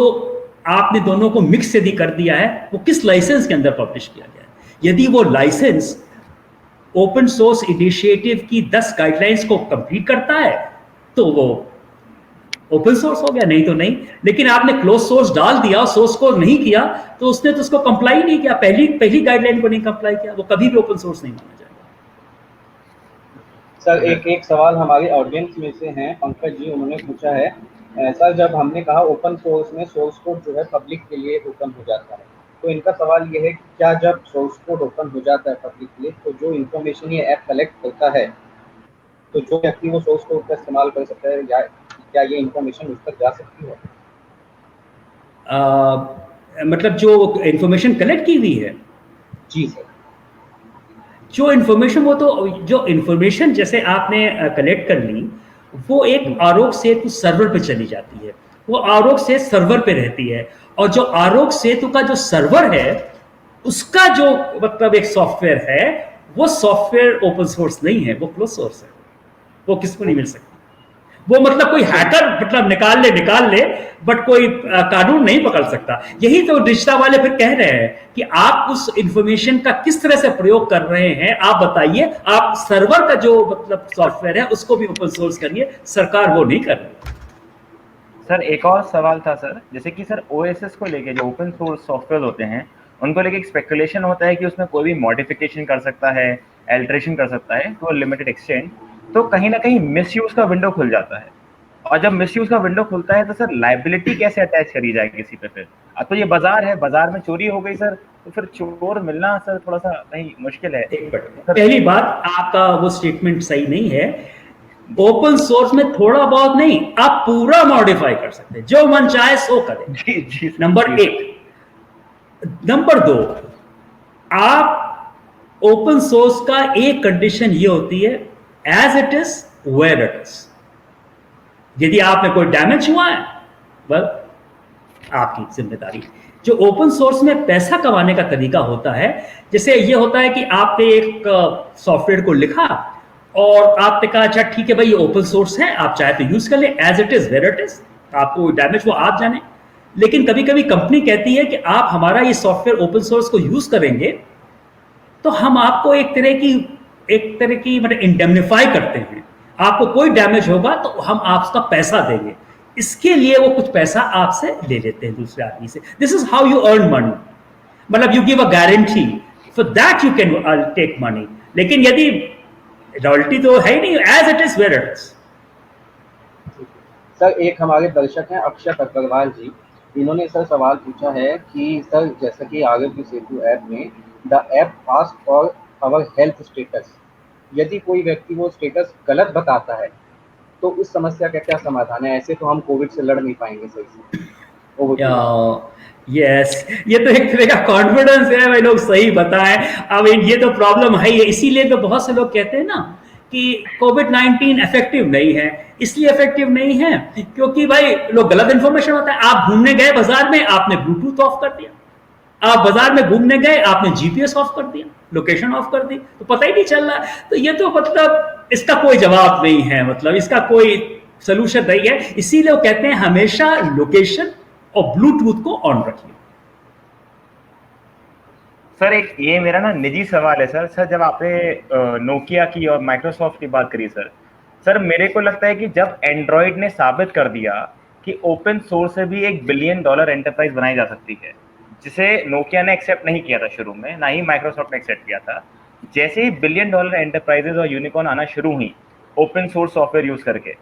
आपने दोनों को मिक्स यदि कर दिया है, वो किस लाइसेंस के अंदर पब्लिश किया गया है। यदि वो लाइसेंस ओपन सोर्स इनिशिएटिव की 10 गाइडलाइंस को कंप्लीट करता है तो वो ओपन सोर्स हो गया, नहीं तो नहीं। लेकिन आपने क्लोज सोर्स डाल दिया, सोर्स को नहीं किया, तो उसने तो उसको कंप्लाई नहीं किया, पहली गाइडलाइन को नहीं कंप्लाई किया, वो कभी भी ओपन सोर्स नहीं माना जाएगा। सर, एक सवाल हमारे ऑडियंस में से हैं, पंकज जी, उन्होंने पूछा है सर, जब हमने कहा ओपन सोर्स में सोर्स कोड जो है पब्लिक के लिए ओपन हो जाता है, तो इनका सवाल ये है कि क्या जब सोर्स कोड ओपन हो जाता है पब्लिक के लिए, तो जो इन्फॉर्मेशन ये ऐप कलेक्ट करता है, तो जो व्यक्ति वो सोर्स कोड का इस्तेमाल कर सकता है, या क्या ये इन्फॉर्मेशन उस तक जा सकती है? मतलब जो इन्फॉर्मेशन कलेक्ट की हुई है? जी सर। जो इन्फॉर्मेशन, वो तो जो इन्फॉर्मेशन जैसे आपने कलेक्ट कर ली, वो एक आरोग्य सेतु सर्वर पे चली जाती है, वो आरोग्य सेतु सर्वर पे रहती है। और जो आरोग्य सेतु का जो सर्वर है, उसका जो मतलब एक सॉफ्टवेयर है, वो सॉफ्टवेयर ओपन सोर्स नहीं है, वो क्लोज सोर्स है, वो किसको नहीं मिल सकता। वो मतलब कोई हैकर मतलब निकाल ले बट कोई कानून नहीं पकड़ सकता। यही तो डिजिटल वाले फिर कह रहे हैं कि आप उस इंफॉर्मेशन का किस तरह से प्रयोग कर रहे हैं, आप बताइए। आप सर्वर का जो मतलब सॉफ्टवेयर है उसको भी ओपन सोर्स करिए, सरकार वो नहीं कर रही। सर एक और सवाल था सर, जैसे कि सर ओएसएस को लेके जो ओपन सोर्स सॉफ्टवेयर होते हैं, उनको लेके एक स्पेकुलेशन होता है कि उसमें कोई भी मॉडिफिकेशन कर सकता है, एल्ट्रेशन कर सकता है टू अ लिमिटेड एक्सटेंट, तो कहीं ना कहीं मिसयूज का विंडो खुल जाता है। और जब मिसयूज का विंडो खुलता है तो सर लायबिलिटी कैसे अटैच करी जाए किसी पे? फिर अब तो ये बाजार है, बाजार में चोरी हो गई सर, तो फिर चोर मिलना सर थोड़ा सा कहीं मुश्किल है। पहली बात, आपका वो स्टेटमेंट सही नहीं है। ओपन सोर्स में थोड़ा बहुत नहीं, आप पूरा मॉडिफाई कर सकते हैं, जो मन चाहे सो करें। जी नंबर 1। नंबर 2, आप ओपन सोर्स का एक कंडीशन ये होती है, as it is where it is. यदि आप में कोई डैमेज हुआ है, बस आपकी जिम्मेदारी। जो ओपन सोर्स में पैसा कमाने का तरीका होता है, जैसे ये होता है कि आपने एक सॉफ्टवेयर को लिखा और आपने कहा अच्छा ठीक है भाई, ये ओपन सोर्स है, आप चाहे तो यूज कर ले, as it is where it is, आपको डैमेज हुआ आप जाने। लेकिन कभी कभी कंपनी कहती है कि आप हमारा ये सॉफ्टवेयर ओपन सोर्स को यूज करेंगे तो हम आपको एक तरह की मतलब इंडेमनिफाई करते हैं, आपको कोई डैमेज होगा तो हम आपका पैसा देंगे, इसके लिए वो कुछ पैसा आपसे ले लेते हैं दूसरे आदमी से। This is how you earn money, मतलब you give a guarantee, for that you can take money. लेकिन यदि रॉयल्टी तो है ही नहीं, as it is where it is. Sir एक हमारे दर्शक हैं अक्षय अग्रवाल जी, इन्होंने सर सवाल पूछा है कि सर जैसा कि आरोग्य सेतु ऐप में the app ask for our health status, यदि कोई व्यक्ति वो स्टेटस गलत बताता है तो उस समस्या का क्या समाधान है? ऐसे तो हम कोविड से लड़ नहीं पाएंगे सही से। यस, ये तो एक तरह का कॉन्फिडेंस है भाई, लोग सही बताएं। अब ये तो प्रॉब्लम है ही है, इसीलिए तो बहुत से लोग कहते हैं ना कि कोविड-19 इफेक्टिव नहीं है। इसलिए इफेक्टिव नहीं है क्योंकि भाई लोग गलत इंफॉर्मेशन होता है। आप घूमने गए बाजार में, आपने ब्लूटूथ ऑफ कर दिया, आप बाजार में घूमने गए, आपने जीपीएस ऑफ कर दिया, लोकेशन ऑफ कर दी, तो पता ही नहीं चल रहा। तो ये तो मतलब इसका कोई जवाब नहीं है, मतलब इसका कोई सोल्यूशन नहीं है। इसीलिए वो कहते हैं हमेशा लोकेशन और ब्लूटूथ को ऑन रखिए। सर एक ये मेरा ना निजी सवाल है सर जब आपने नोकिया की और माइक्रोसॉफ्ट की बात करी सर मेरे को लगता है कि जब एंड्रॉइड ने साबित कर दिया कि ओपन सोर्स से भी $1 बिलियन एंटरप्राइज बनाई जा सकती है, जिसे नोकिया ने एक्सेप्ट नहीं किया था शुरू में, ना ही माइक्रोसॉफ्ट ने एक्सेप्ट किया था, जैसे ही $1 बिलियन एंटरप्राइजेज और यूनिकॉर्न आना शुरू हुई ओपन सोर्स सॉफ्टवेयर यूज करके,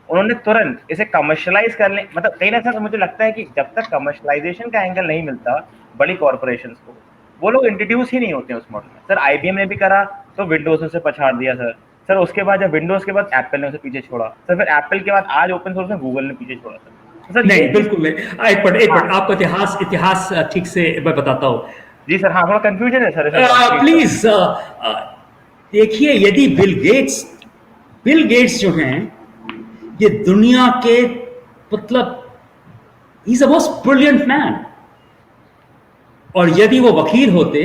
उन्होंने तुरंत इसे कमर्शलाइज करने, मतलब कहीं ना कहीं मुझे लगता है कि जब तक कमर्शलाइजेशन का एंगल नहीं मिलता बड़ी कॉर्पोरेशंस को, वो लोग इंट्रोड्यूस ही नहीं होते हैं उस मॉडल में। सर IBM ने भी करा तो विंडोज से पछाड़ दिया सर उसके बाद जब विंडोज के बाद एप्पल ने उसे पीछे छोड़ा सर, फिर एप्पल के बाद आज ओपन सोर्स में गूगल ने पीछे छोड़ा सर नहीं बिल्कुल नहीं। एक मिनट आपको इतिहास ठीक से मैं बताता हूँ। जी सर, हाँ थोड़ा कंफ्यूजन है सर। प्लीज देखिए, यदि बिल गेट्स जो हैं ये दुनिया के मतलब he is a most brilliant man, और यदि वो वकील होते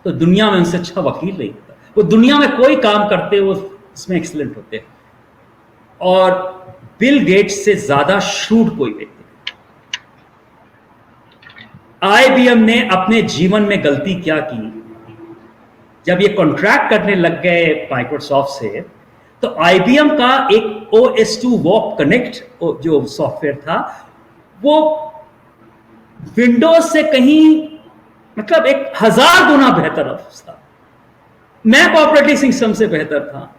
तो दुनिया में उनसे अच्छा वकील नहीं होता। वो दुनिया में कोई काम करते वो इसमें एक्सीलेंट होते, और बिल गेट्स से ज्यादा शूट कोई व्यक्ति। IBM ने अपने जीवन में गलती क्या की, जब ये कॉन्ट्रैक्ट करने लग गए माइक्रोसॉफ्ट से, तो IBM का एक OS2 वॉक कनेक्ट जो सॉफ्टवेयर था वो विंडोज से कहीं मतलब 1000 गुना बेहतर था, मैक ऑपरेटिंग सिस्टम से बेहतर था।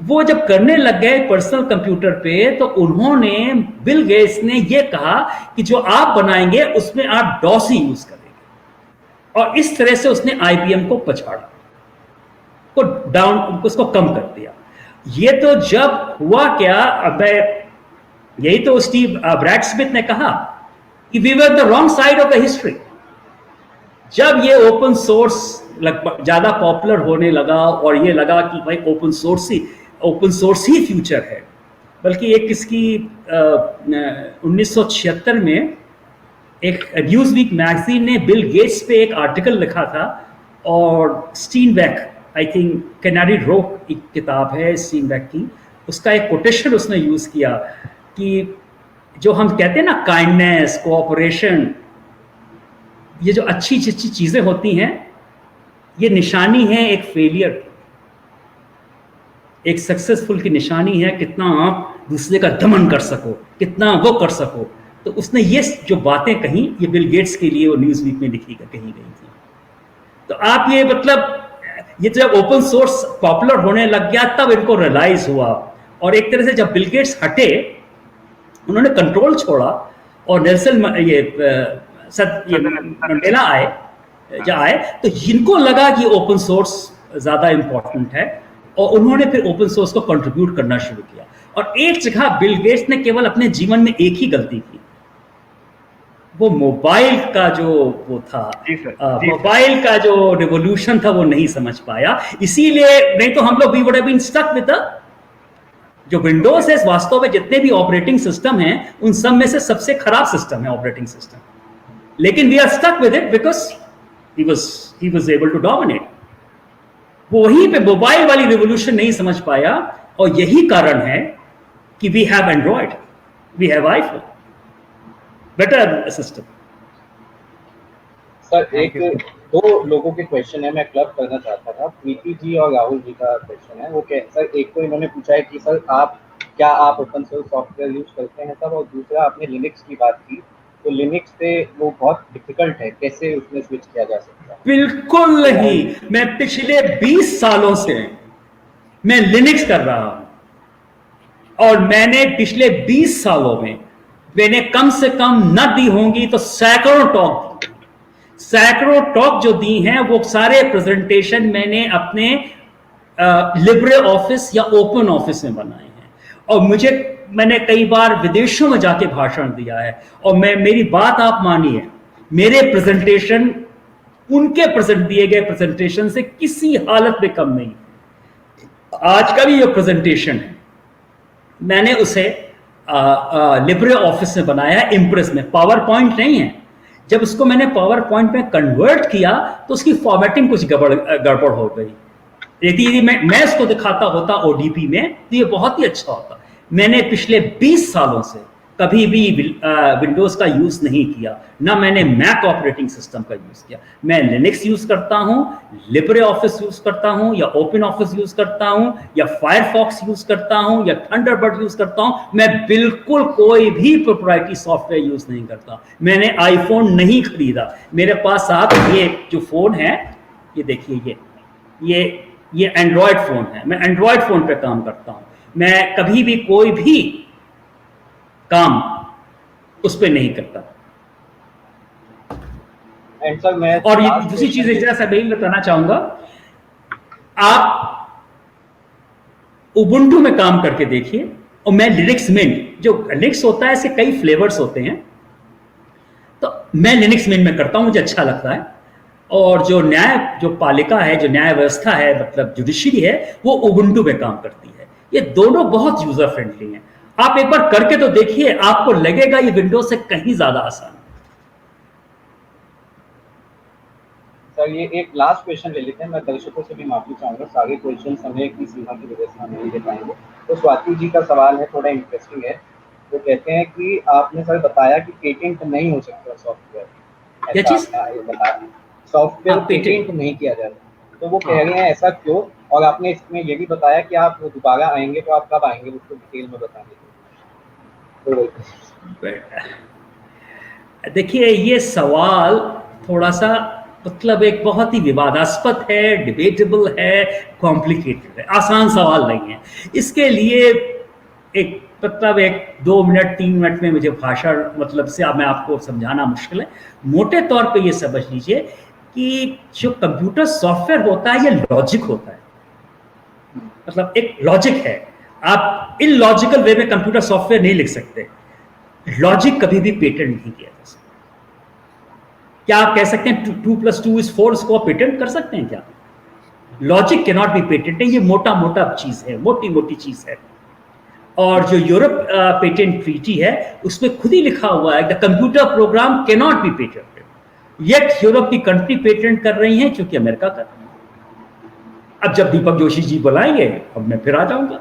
वो जब करने लग गए पर्सनल कंप्यूटर पे, तो उन्होंने बिल गेट्स ने ये कहा कि जो आप बनाएंगे उसमें आप डॉस यूज करेंगे, और इस तरह से उसने IBM को पछाड़ा, को डाउन, उसको कम कर दिया। ये तो जब हुआ क्या, अब यही तो स्टीव ब्रैड स्मिथ ने कहा कि we were the wrong side of the history. जब ये ओपन सोर्स ज्यादा पॉपुलर होने लगा और ये लगा कि भाई ओपन सोर्स ही फ्यूचर है, बल्कि एक इसकी 1976 में एक न्यूज वीक मैगजीन ने बिल गेट्स पे एक आर्टिकल लिखा था, और स्टीनबैक, आई थिंक कैनाडी रोक एक किताब है स्टीनबैक की, उसका एक कोटेशन उसने यूज किया कि जो हम कहते हैं ना काइंडनेस, कोऑपरेशन, ये जो अच्छी चीजें होती हैं, ये निशानी है एक फेलियर, एक सक्सेसफुल की निशानी है, कितना आप दूसरे का दमन कर सको, कितना वो कर सको। तो उसने ये जो बातें कही, ये बिल गेट्स के लिए वो न्यूज वीक में लिखी कही गई थी। तो आप ये मतलब ये जब ओपन सोर्स पॉपुलर होने लग गया तब इनको रियलाइज हुआ, और एक तरह से जब बिल गेट्स हटे, उन्होंने कंट्रोल छोड़ा, और नेल्सन मंडेला आए, तो इनको लगा कि ओपन सोर्स ज्यादा इंपॉर्टेंट है, और उन्होंने फिर ओपन सोर्स को कंट्रीब्यूट करना शुरू किया। और एक जगह बिल गेट्स ने केवल अपने जीवन में एक ही गलती की, वो मोबाइल का जो वो था, मोबाइल का जो रिवोल्यूशन था वो नहीं समझ पाया। इसीलिए नहीं तो हम लोग we would have been stuck with जो विंडोज है, वास्तव में जितने भी ऑपरेटिंग सिस्टम हैं उन सब में से सबसे खराब सिस्टम है ऑपरेटिंग सिस्टम, लेकिन we are stuck with it because he was able to dominate. वो वहीं पे मोबाइल वाली रिवोल्यूशन नहीं समझ पाया, और यही कारण है कि we have Android, we have iPhone, better system. Sir एक दो लोगों के क्वेश्चन है, मैं क्लब करना चाहता था। प्रीति जी और राहुल जी का क्वेश्चन है। वो सर एक तो इन्होंने पूछा है कि सर आप ओपन सोर्स सॉफ्टवेयर यूज करते हैं सर, और दूसरा आपने लिनक्स की बात की, तो लिनक्स पे वो बहुत डिफिकल्ट है, कैसे उसमें स्विच किया जा सकता है? बिल्कुल नहीं, मैं पिछले 20 सालों से मैं लिनक्स कर रहा हूं, और मैंने पिछले 20 सालों में मैंने कम से कम न दी होंगी तो सैकड़ों टॉक जो दी हैं, वो सारे प्रेजेंटेशन मैंने अपने लिब्रे ऑफिस या ओपन ऑफिस में बनाए हैं। और मैंने कई बार विदेशों में जाके भाषण दिया है, और मेरी बात आप मानिए, मेरे प्रेजेंटेशन उनके दिए गए प्रेजेंटेशन से किसी हालत में कम नहीं। आज का भी जो प्रेजेंटेशन है, मैंने उसे लिब्रे ऑफिस में बनाया है, इम्प्रेस में, पावर पॉइंट नहीं है। जब उसको मैंने पावर पॉइंट में कन्वर्ट किया तो उसकी फॉर्मेटिंग कुछ गड़बड़ हो गई। यदि मैं इसको दिखाता होता ओडीपी में तो ये बहुत ही अच्छा होता। मैंने पिछले 20 सालों से कभी भी विंडोज का यूज नहीं किया, ना मैंने मैक ऑपरेटिंग सिस्टम का यूज किया। मैं लिनक्स यूज करता हूं, लिब्रे ऑफिस यूज करता हूं, या ओपन ऑफिस यूज करता हूं, या फायरफॉक्स यूज करता हूं, या थंडरबर्ड यूज करता हूं। मैं बिल्कुल कोई भी प्रोप्राइटरी सॉफ्टवेयर यूज नहीं करता। मैंने आईफोन नहीं खरीदा। मेरे पास आप ये जो फोन है, ये देखिए, ये एंड्रॉयड फोन है। मैं एंड्रॉयड फोन पे काम करता हूं। मैं कभी भी कोई भी काम उस पर नहीं करता। और ये दूसरी चीज जैसा मैं बताना चाहूंगा, आप उबुंटू में काम करके देखिए, और मैं लिनक्स मिंट, जो लिनक्स होता है, इसके कई फ्लेवर्स होते हैं, तो मैं लिनक्स मिंट में करता हूं, मुझे अच्छा लगता है। और जो पालिका है, जो न्याय व्यवस्था है, मतलब जुडिशरी है, वो उबुंटू में काम करती है। ये दोनों बहुत यूजर फ्रेंडली हैं। आप एक बार करके तो देखिए, आपको लगेगा ये विंडोज से कहीं ज्यादा आसान है। सर ये एक लास्ट क्वेश्चन ले लेते हैं। मैं दर्शकों से भी माफी चाहूंगा, सारे क्वेश्चन समय की सीमा की वजह से हम नहीं दे पाएंगे। तो स्वाति जी का सवाल है, थोड़ा इंटरेस्टिंग है। वो कहते हैं कि आपने सर बताया कि पेटेंट नहीं हो सकता सॉफ्टवेयर, क्या चीज बताया सॉफ्टवेयर पेटेंट नहीं किया जाता, तो वो कह रहे हैं ऐसा क्यों? और आपने इसमें ये भी बताया कि आप दोबारा आएंगे, तो आप कब आएंगे उसको डिटेल में बताएंगे। देखिए, ये सवाल थोड़ा सा मतलब एक बहुत ही विवादास्पद है, डिबेटेबल है, कॉम्प्लिकेटेड है, आसान सवाल नहीं है। इसके लिए एक 2 मिनट 3 मिनट में मुझे भाषण मतलब से मैं आपको समझाना मुश्किल है। मोटे तौर पे ये समझ लीजिए कि जो कंप्यूटर सॉफ्टवेयर होता है, ये लॉजिक होता है, मतलब एक लॉजिक है। आप इलॉजिकल वे में कंप्यूटर सॉफ्टवेयर नहीं लिख सकते। लॉजिक कभी भी पेटेंट नहीं किया जा सकता। क्या आप कह सकते हैं 2+2 is 4 इसको आप पेटेंट कर सकते हैं क्या? Logic can not be patent. ये मोटा चीज है, मोटी चीज है। और जो यूरोप पेटेंट ट्रीटी है, उसमें खुद ही लिखा हुआ है the computer program can not be patented. Yet Europe की कंट्री पेटेंट कर रही है, क्योंकि अमेरिका कर रही है। अब जब दीपक जोशी जी बुलाएंगे, अब मैं फिर आ जाऊंगा।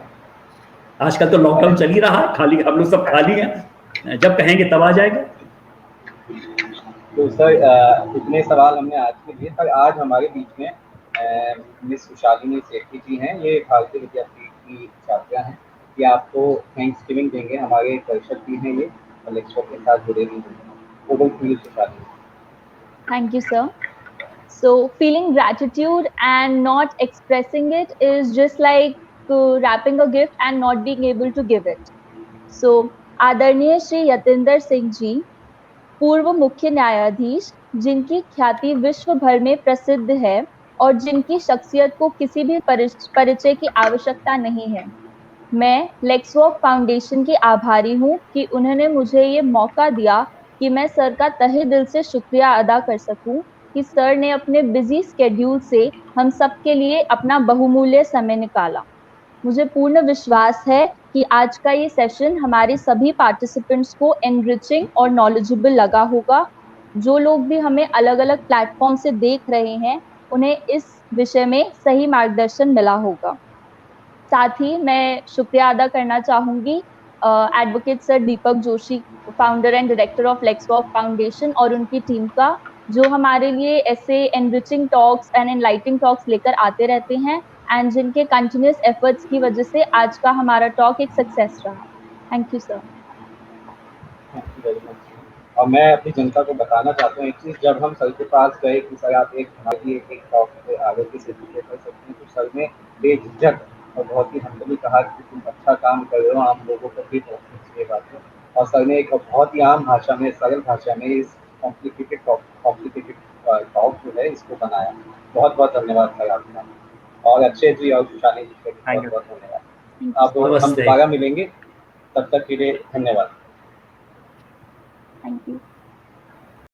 आजकल तो लॉकडाउन चल ही रहा है, खाली हम लोग सब खाली हैं, जब कहेंगे तब आ जाएगा। तो सर इतने सवाल हमने आज के लिए। सर आज हमारे बीच में मिस शालिनी सेठी जी हैं, ये भारतीय विद्यापीठ की छात्रा हैं। ये आपको थैंक्स गिविंग देंगे, हमारे दर्शक भी हैं, ये लेक्चर के साथ जुड़े भी हैं। Over to you Shalini. Thank you, sir. So, feeling gratitude and not expressing it is just like wrapping a gift and not being able to give it. So, आदरणीय श्री यतेंद्र सिंह जी, पूर्व मुख्य न्यायाधीश, जिनकी ख्याति विश्व भर में प्रसिद्ध है और जिनकी शख्सियत को किसी भी परिचय की आवश्यकता नहीं है। मैं लेक्सवॉक फाउंडेशन की आभारी हूँ कि उन्होंने मुझे ये मौका दिया कि मैं सर का तहे दिल से शुक्रिया अदा कर सकूं कि सर ने अपने बिजी स्केड्यूल से हम सब के लिए अपना बहुमूल्य समय निकाला। मुझे पूर्ण विश्वास है कि आज का ये सेशन हमारे सभी पार्टिसिपेंट्स को एनरिचिंग और नॉलेजेबल लगा होगा। जो लोग भी हमें अलग अलग प्लेटफॉर्म से देख रहे हैं, उन्हें इस विषय में सही मार्गदर्शन मिला होगा। साथ ही मैं शुक्रिया अदा करना चाहूंगी advocate sir Deepak Joshi, founder and director of Lexwalk foundation, और उनकी टीम का, जो हमारे लिए ऐसे enriching talks and enlightening talks लेकर आते रहते हैं, एंड जिनके कंटिन्यूस एफर्ट्स की वजह से आज का हमारा टॉक एक सक्सेस रहा। Thank you sir. Thank you very much. और मैं अपनी जनता को बताना चाहता हूँ एक चीज़, जब हम सर के पास गए कि सर आप एक हमारे लिए एक टॉक पे आरोग्य सेतु पे कर सकते हैं, तो सर ने बेझिझक और बहुत ही हम्बली कहा कि तुम अच्छा काम कर रहे हो, आम लोगों तक भी पहुँचनी चाहिए बातें। और सर ने एक बहुत ही आम भाषा में, सरल भाषा में इस कॉम्प्लिकेटेड टॉक जो है इसको बनाया। बहुत बहुत धन्यवाद सर आपका। और अक्षय जी और खुशाली जी का भी Thank बहुत you. बहुत धन्यवाद। Thank you, अब sir. हम नमस्ते। दोबारा मिलेंगे, तब तक के लिए धन्यवाद। Thank you.